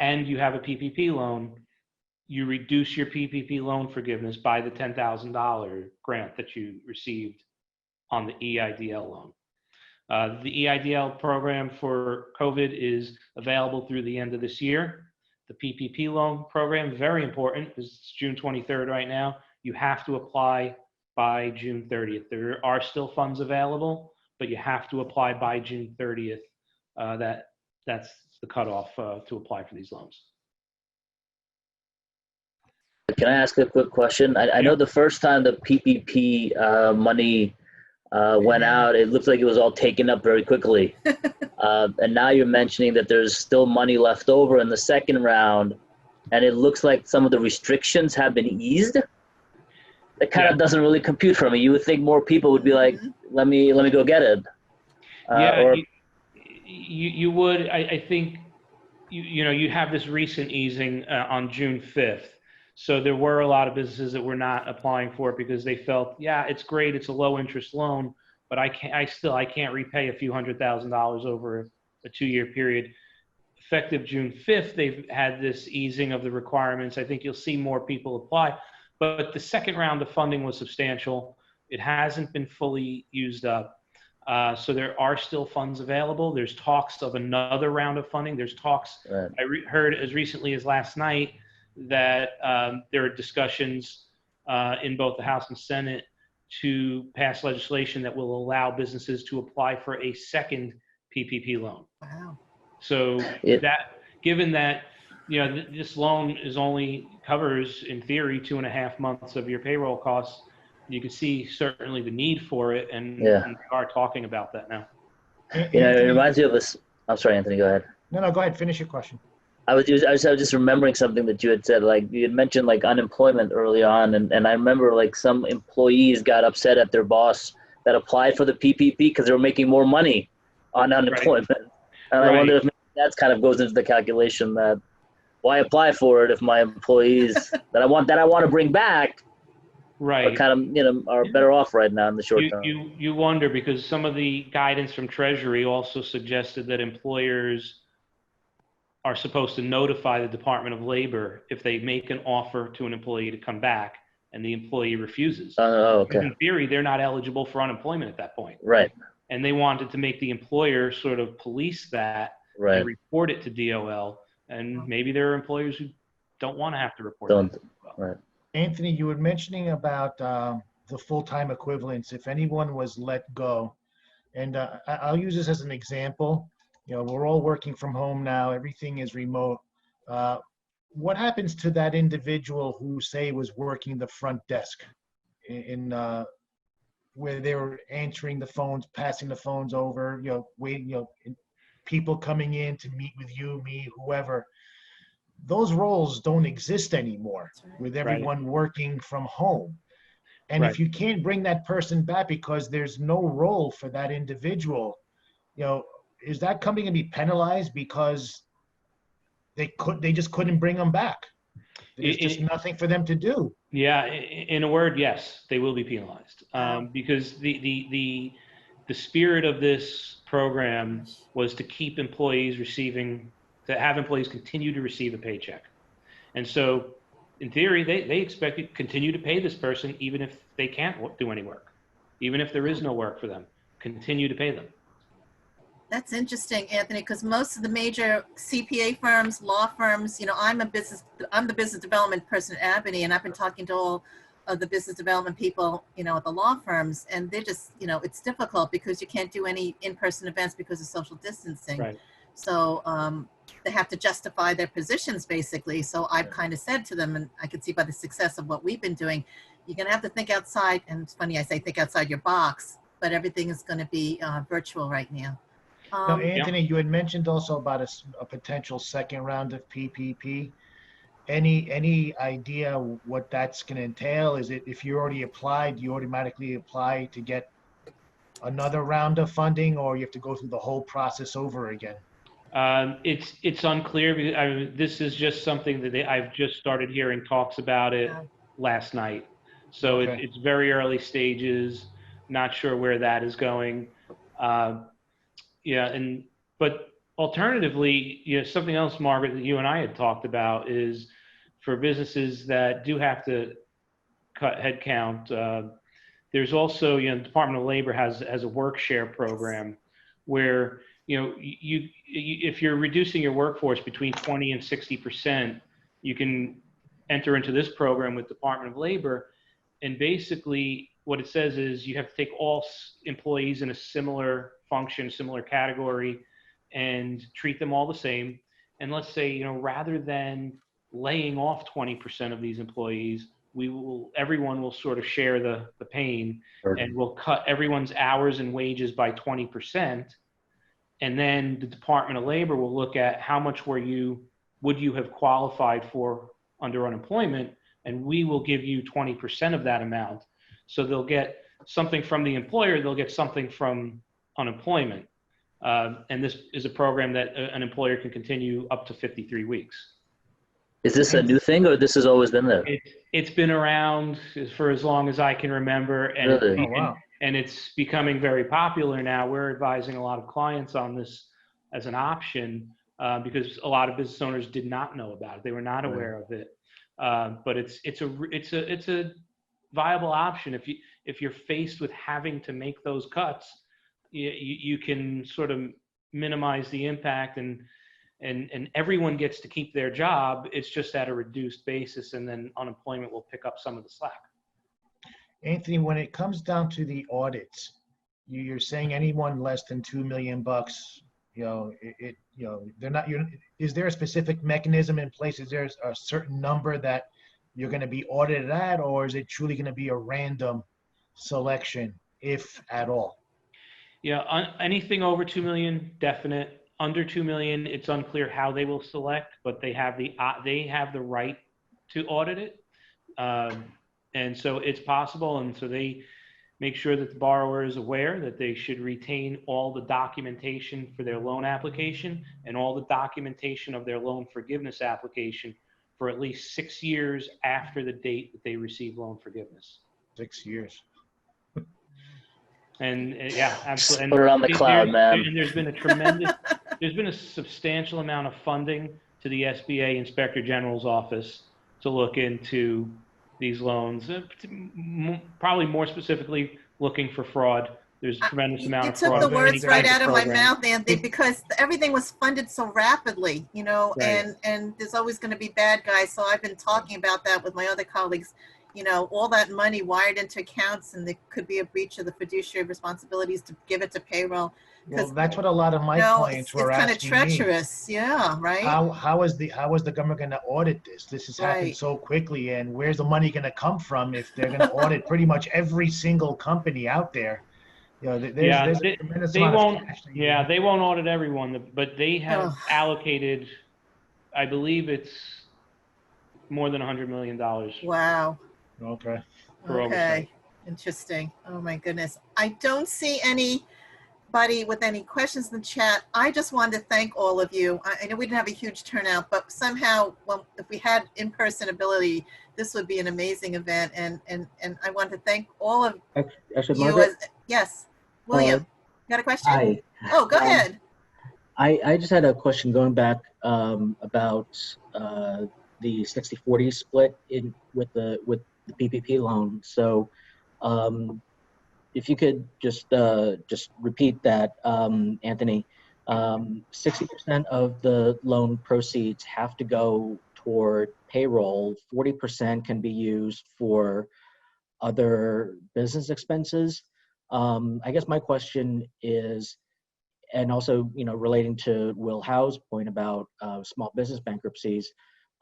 S6: and you have a PPP loan, you reduce your PPP loan forgiveness by the $10,000 grant that you received on the EIDL loan. The EIDL program for COVID is available through the end of this year. The PPP loan program, very important, because it's June 23rd right now. You have to apply by June 30th. There are still funds available, but you have to apply by June 30th. That's the cutoff to apply for these loans.
S2: Can I ask a quick question? I know the first time the PPP money went out, it looked like it was all taken up very quickly. And now you're mentioning that there's still money left over in the second round, and it looks like some of the restrictions have been eased. That kind of doesn't really compute for me. You would think more people would be like, let me go get it.
S6: You would. I think you have this recent easing on June 5th. So there were a lot of businesses that were not applying for it because they felt, yeah, it's great, it's a low interest loan, but I can't repay a few $100,000 over a 2-year period. Effective June 5th, they've had this easing of the requirements. I think you'll see more people apply, but the second round of funding was substantial. It hasn't been fully used up. So there are still funds available. There's talks of another round of funding. There's talks,
S2: Right.
S6: I heard as recently as last night, that there are discussions in both the House and Senate to pass legislation that will allow businesses to apply for a second PPP loan.
S1: Wow.
S6: So given that, this loan only covers, in theory, 2.5 months of your payroll costs, you can see certainly the need for it, and we are talking about that now.
S2: It reminds me of this. I'm sorry, Anthony, go ahead.
S4: No, go ahead. Finish your question.
S2: I was just remembering something that you had said, like you had mentioned like unemployment early on, and I remember like some employees got upset at their boss that applied for the PPP because they were making more money on unemployment. Right. And I wonder if maybe that kind of goes into the calculation that why apply for it if my employees that I want to bring back are kind of are better off right now in the short term.
S6: You wonder, because some of the guidance from Treasury also suggested that employers are supposed to notify the Department of Labor if they make an offer to an employee to come back and the employee refuses.
S2: Oh, okay.
S6: In theory, they're not eligible for unemployment at that point.
S2: Right.
S6: And they wanted to make the employer sort of police that and report it to DOL. And maybe there are employers who don't want to have to report that.
S2: Right.
S4: Anthony, you were mentioning about the full-time equivalents. If anyone was let go, and I'll use this as an example. We're all working from home now. Everything is remote. What happens to that individual who, say, was working the front desk in where they were answering the phones, passing the phones over, waiting, people coming in to meet with you, me, whoever. Those roles don't exist anymore with everyone working from home. And if you can't bring that person back because there's no role for that individual, is that coming to be penalized because they just couldn't bring them back? There's just nothing for them to do.
S6: Yeah, in a word, yes, they will be penalized because the spirit of this program was to keep employees to have employees continue to receive a paycheck. And so in theory, they expect to continue to pay this person even if they can't do any work, even if there is no work for them, continue to pay them.
S1: That's interesting, Anthony, because most of the major CPA firms, law firms, I'm the business development person at Albany, and I've been talking to all of the business development people, at the law firms, and they're just, it's difficult because you can't do any in-person events because of social distancing.
S6: Right.
S1: So they have to justify their positions, basically. So I've kind of said to them, and I can see by the success of what we've been doing, you're going to have to think outside, and it's funny I say think outside your box, but everything is going to be virtual right now.
S4: Now, Anthony, you had mentioned also about a potential second round of PPP. Any idea what that's going to entail? Is it, if you already applied, you automatically apply to get another round of funding, or you have to go through the whole process over again?
S6: It's unclear because this is just something that I've just started hearing talks about it last night. So it's very early stages. Not sure where that is going. But alternatively, something else, Margaret, that you and I had talked about is for businesses that do have to cut headcount. There's also, the Department of Labor has a work share program where, if you're reducing your workforce between 20 and 60%, you can enter into this program with Department of Labor. And basically what it says is you have to take all employees in a similar function, similar category, and treat them all the same. And let's say, rather than laying off 20% of these employees, everyone will sort of share the pain, and we'll cut everyone's hours and wages by 20%. And then the Department of Labor will look at how much would you have qualified for under unemployment, and we will give you 20% of that amount. So they'll get something from the employer, they'll get something from unemployment. And this is a program that an employer can continue up to 53 weeks.
S2: Is this a new thing, or this has always been there?
S6: It's been around for as long as I can remember, and,
S2: Really?
S4: Oh, wow.
S6: and it's becoming very popular now. We're advising a lot of clients on this as an option because a lot of business owners did not know about it. They were not aware of it. But it's a viable option. If you're faced with having to make those cuts, you can sort of minimize the impact, and everyone gets to keep their job. It's just at a reduced basis, and then unemployment will pick up some of the slack.
S4: Anthony, when it comes down to the audits, you're saying anyone less than $2 million, they're not. Is there a specific mechanism in place? Is there a certain number that you're going to be audited at, or is it truly going to be a random selection, if at all?
S6: Yeah, anything over 2 million, definite. Under 2 million, it's unclear how they will select, but they have the right to audit it, and so it's possible. And so they make sure that the borrower is aware that they should retain all the documentation for their loan application and all the documentation of their loan forgiveness application for at least 6 years after the date that they receive loan forgiveness.
S4: 6 years.
S6: And yeah, absolutely.
S2: Put it on the cloud, man.
S6: And there's been a substantial amount of funding to the SBA Inspector General's office to look into these loans, probably more specifically looking for fraud. There's a tremendous amount of fraud.
S1: You took the words right out of my mouth, Anthony, because everything was funded so rapidly,
S6: Right.
S1: and there's always going to be bad guys. So I've been talking about that with my other colleagues. All that money wired into accounts, and there could be a breach of the fiduciary responsibilities to give it to payroll.
S4: Well, that's what a lot of my clients were
S1: it's kind of
S4: asking
S1: treacherous.
S4: me.
S1: Yeah, right.
S4: How is the government going to audit this? This has happened
S1: Right.
S4: so quickly, and where's the money going to come from if they're going to audit pretty much every single company out there? There's a tremendous
S6: they
S4: amount of
S6: won't.
S4: cash that
S6: Yeah, they won't audit everyone, but they have
S1: Ugh.
S6: allocated, I believe it's more than $100 million.
S1: Wow.
S4: Okay.
S6: For
S1: Okay.
S6: oversight.
S1: Interesting. Oh my goodness. I don't see anybody with any questions in the chat. I just wanted to thank all of you. I know we didn't have a huge turnout, but somehow, if we had in-person ability, this would be an amazing event. And I want to thank all of
S7: Actually,
S1: you.
S7: Margaret,
S1: Yes, William, you got a question?
S7: hi.
S1: Oh, go ahead.
S7: I just had a question going back about the 60-40 split with the PPP loan. So, if you could just repeat that, Anthony. 60% of the loan proceeds have to go toward payroll. 40% can be used for other business expenses. I guess my question is, and also, relating to Will Howe's point about small business bankruptcies,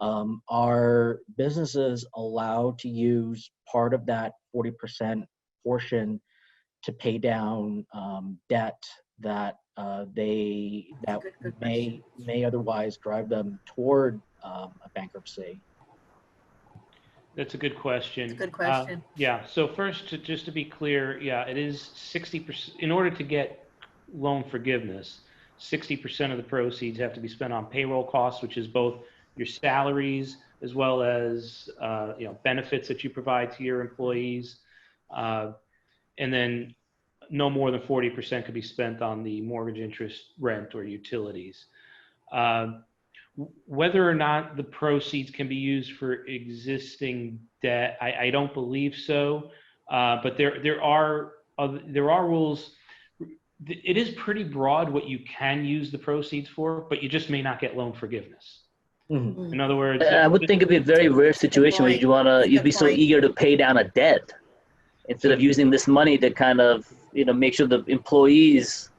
S7: are businesses allowed to use part of that 40% portion to pay down debt that may otherwise drive them toward a bankruptcy?
S6: That's a good question.
S1: That's a good question.
S6: Yeah. So first, just to be clear, yeah, it is 60%. In order to get loan forgiveness, 60% of the proceeds have to be spent on payroll costs, which is both your salaries as well as benefits that you provide to your employees, and then no more than 40% could be spent on the mortgage, interest, rent, or utilities. Whether or not the proceeds can be used for existing debt, I don't believe so. But there are rules. it is pretty broad what you can use the proceeds for, but you just may not get loan forgiveness.
S7: Mhm.
S6: In other words,
S2: I would think it'd be a very rare situation where you'd be so eager to pay down a debt instead of using this money to kind of, make sure the employees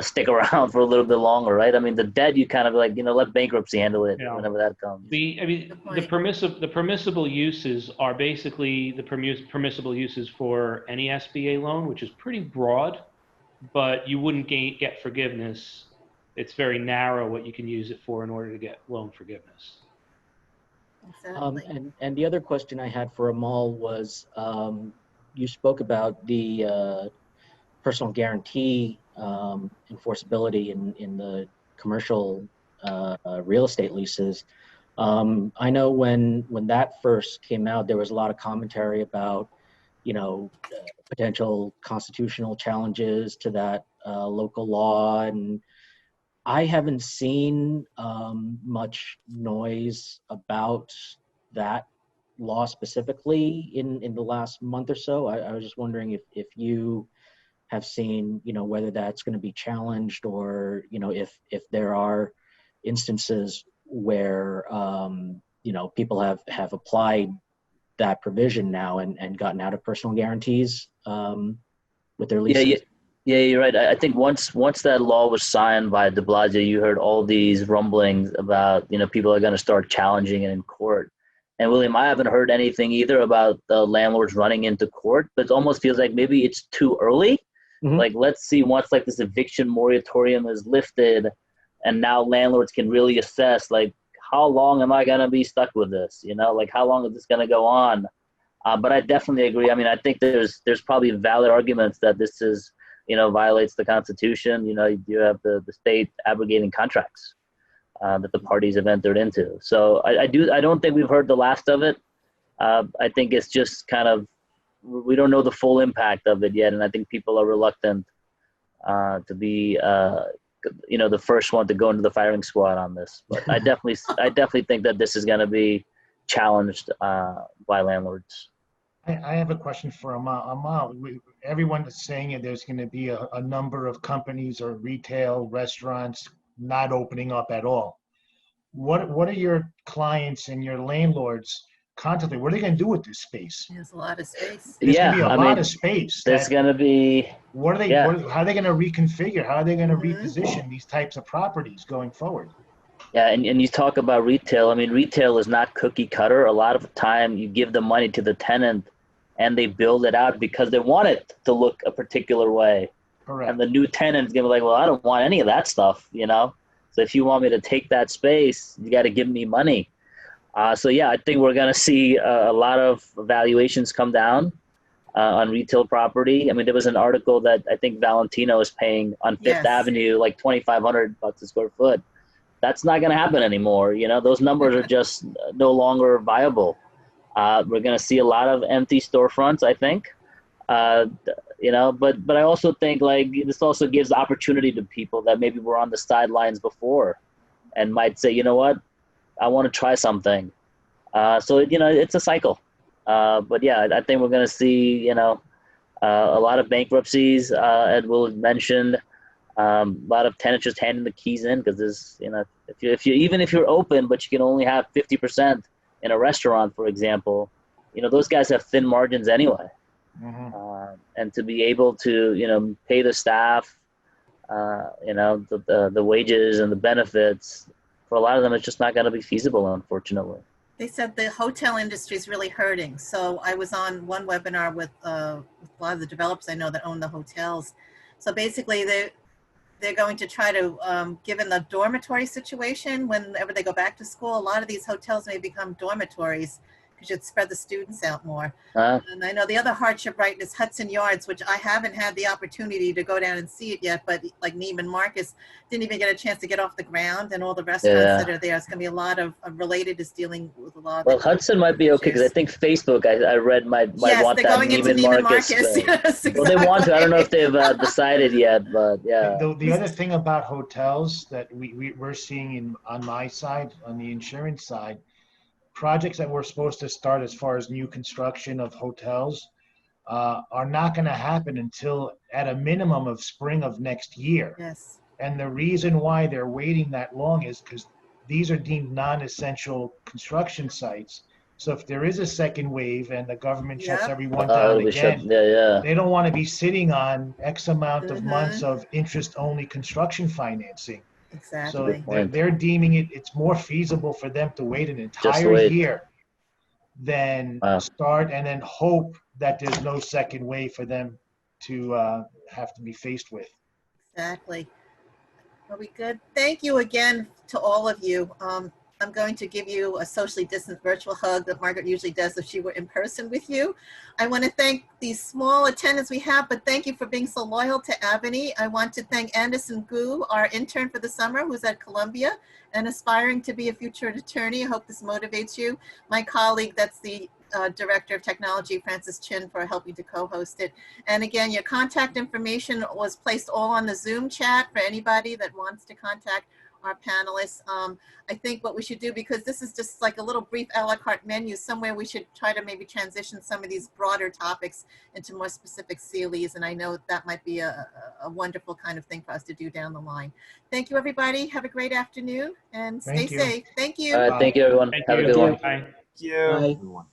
S2: stick around for a little bit longer, right? I mean, the debt, you kind of like, let bankruptcy handle it whenever that comes.
S6: The permissible uses are basically the permissible uses for any SBA loan, which is pretty broad, but you wouldn't get forgiveness. It's very narrow what you can use it for in order to get loan forgiveness.
S1: Exactly.
S7: And the other question I had for Amol was, you spoke about the personal guarantee enforceability in the commercial real estate leases. I know when that first came out, there was a lot of commentary about, potential constitutional challenges to that local law, and I haven't seen much noise about that law specifically in the last month or so. I was just wondering if you have seen, whether that's going to be challenged, or, if there are instances where, people have applied that provision now and gotten out of personal guarantees with their leases.
S2: Yeah, you're right. I think once that law was signed by de Blasio, you heard all these rumblings about, people are going to start challenging it in court. And William, I haven't heard anything either about the landlords running into court, but it almost feels like maybe it's too early.
S7: Mhm.
S2: Like, let's see once like this eviction moratorium is lifted and now landlords can really assess, like, how long am I going to be stuck with this? Like, how long is this going to go on? But I definitely agree. I mean, I think there's probably valid arguments that this is, violates the Constitution. You have the state abrogating contracts that the parties have entered into. So I don't think we've heard the last of it. I think it's just kind of, we don't know the full impact of it yet. And I think people are reluctant to be, the first one to go into the firing squad on this. But I definitely think that this is going to be challenged by landlords.
S4: I have a question for Amal. Everyone is saying that there's going to be a number of companies or retail restaurants not opening up at all. What are your clients and your landlords contemplating? What are they going to do with this space?
S1: There's a lot of space.
S4: There's going to be a lot of space.
S2: There's going to be.
S4: How are they going to reconfigure? How are they going to reposition these types of properties going forward?
S2: Yeah, and you talk about retail. I mean, retail is not cookie cutter. A lot of the time you give the money to the tenant and they build it out because they want it to look a particular way.
S4: Correct.
S2: And the new tenant's going to be like, well, I don't want any of that stuff, So if you want me to take that space, you got to give me money. So yeah, I think we're going to see a lot of valuations come down on retail property. I mean, there was an article that I think Valentino is paying on Fifth Avenue, like $2,500 a square foot. That's not going to happen anymore. Those numbers are just no longer viable. We're going to see a lot of empty storefronts, I think. But I also think like this also gives opportunity to people that maybe were on the sidelines before and might say, you know what, I want to try something. So, it's a cycle. But yeah, I think we're going to see, a lot of bankruptcies, as Will mentioned. A lot of tenants just handing the keys in because there's, if you're open, but you can only have 50% in a restaurant, for example, those guys have thin margins anyway. Mm-hmm. And to be able to, pay the staff, the wages and the benefits, for a lot of them, it's just not going to be feasible, unfortunately.
S1: They said the hotel industry is really hurting. So I was on one webinar with a lot of the developers I know that own the hotels. So basically they're going to try to, given the dormitory situation, whenever they go back to school, a lot of these hotels may become dormitories because you'd spread the students out more. And I know the other hardship, right, is Hudson Yards, which I haven't had the opportunity to go down and see it yet, but like Neiman Marcus didn't even get a chance to get off the ground, and all the restaurants that are there. It's going to be a lot of related is dealing with a lot of.
S2: Well, Hudson might be okay because I think Facebook, I read, might want that Neiman Marcus. Yes, exactly. Well, they want to. I don't know if they've decided yet, but yeah.
S4: The other thing about hotels that we're seeing on my side, on the insurance side, projects that we're supposed to start as far as new construction of hotels, are not going to happen until at a minimum of spring of next year.
S1: Yes.
S4: And the reason why they're waiting that long is because these are deemed non-essential construction sites. So if there is a second wave and the government shuts
S1: Yep.
S4: everyone
S2: It'll
S4: down
S2: be shut.
S4: again,
S2: Yeah.
S4: they don't want to be sitting on X amount of months
S1: Mhm.
S4: of interest-only construction financing. So
S1: Exactly.
S4: they're deeming it's more feasible for them to wait an
S2: Just
S4: entire
S2: wait.
S4: year than
S2: Wow.
S4: start and then hope that there's no second wave for them to have to be faced with.
S1: Exactly. Are we good? Thank you again to all of you. I'm going to give you a socially distant virtual hug that Margaret usually does if she were in person with you. I want to thank these small attendants we have, but thank you for being so loyal to Avani. I want to thank Anderson Gu, our intern for the summer, who's at Columbia and aspiring to be a future attorney. I hope this motivates you. My colleague, that's the Director of Technology, Francis Chin, for helping to co-host it. And again, your contact information was placed all on the Zoom chat for anybody that wants to contact our panelists. I think what we should do, because this is just like a little brief a la carte menu, somewhere we should try to maybe transition some of these broader topics into more specific CLEs. And I know that might be a wonderful kind of thing for us to do down the line. Thank you, everybody. Have a great afternoon and stay
S4: Thank you.
S1: safe. Thank you.
S2: All right. Thank you, everyone.
S6: Thank
S2: Have a
S6: you.
S2: good one.
S6: Bye.
S7: Bye.
S5: Everyone.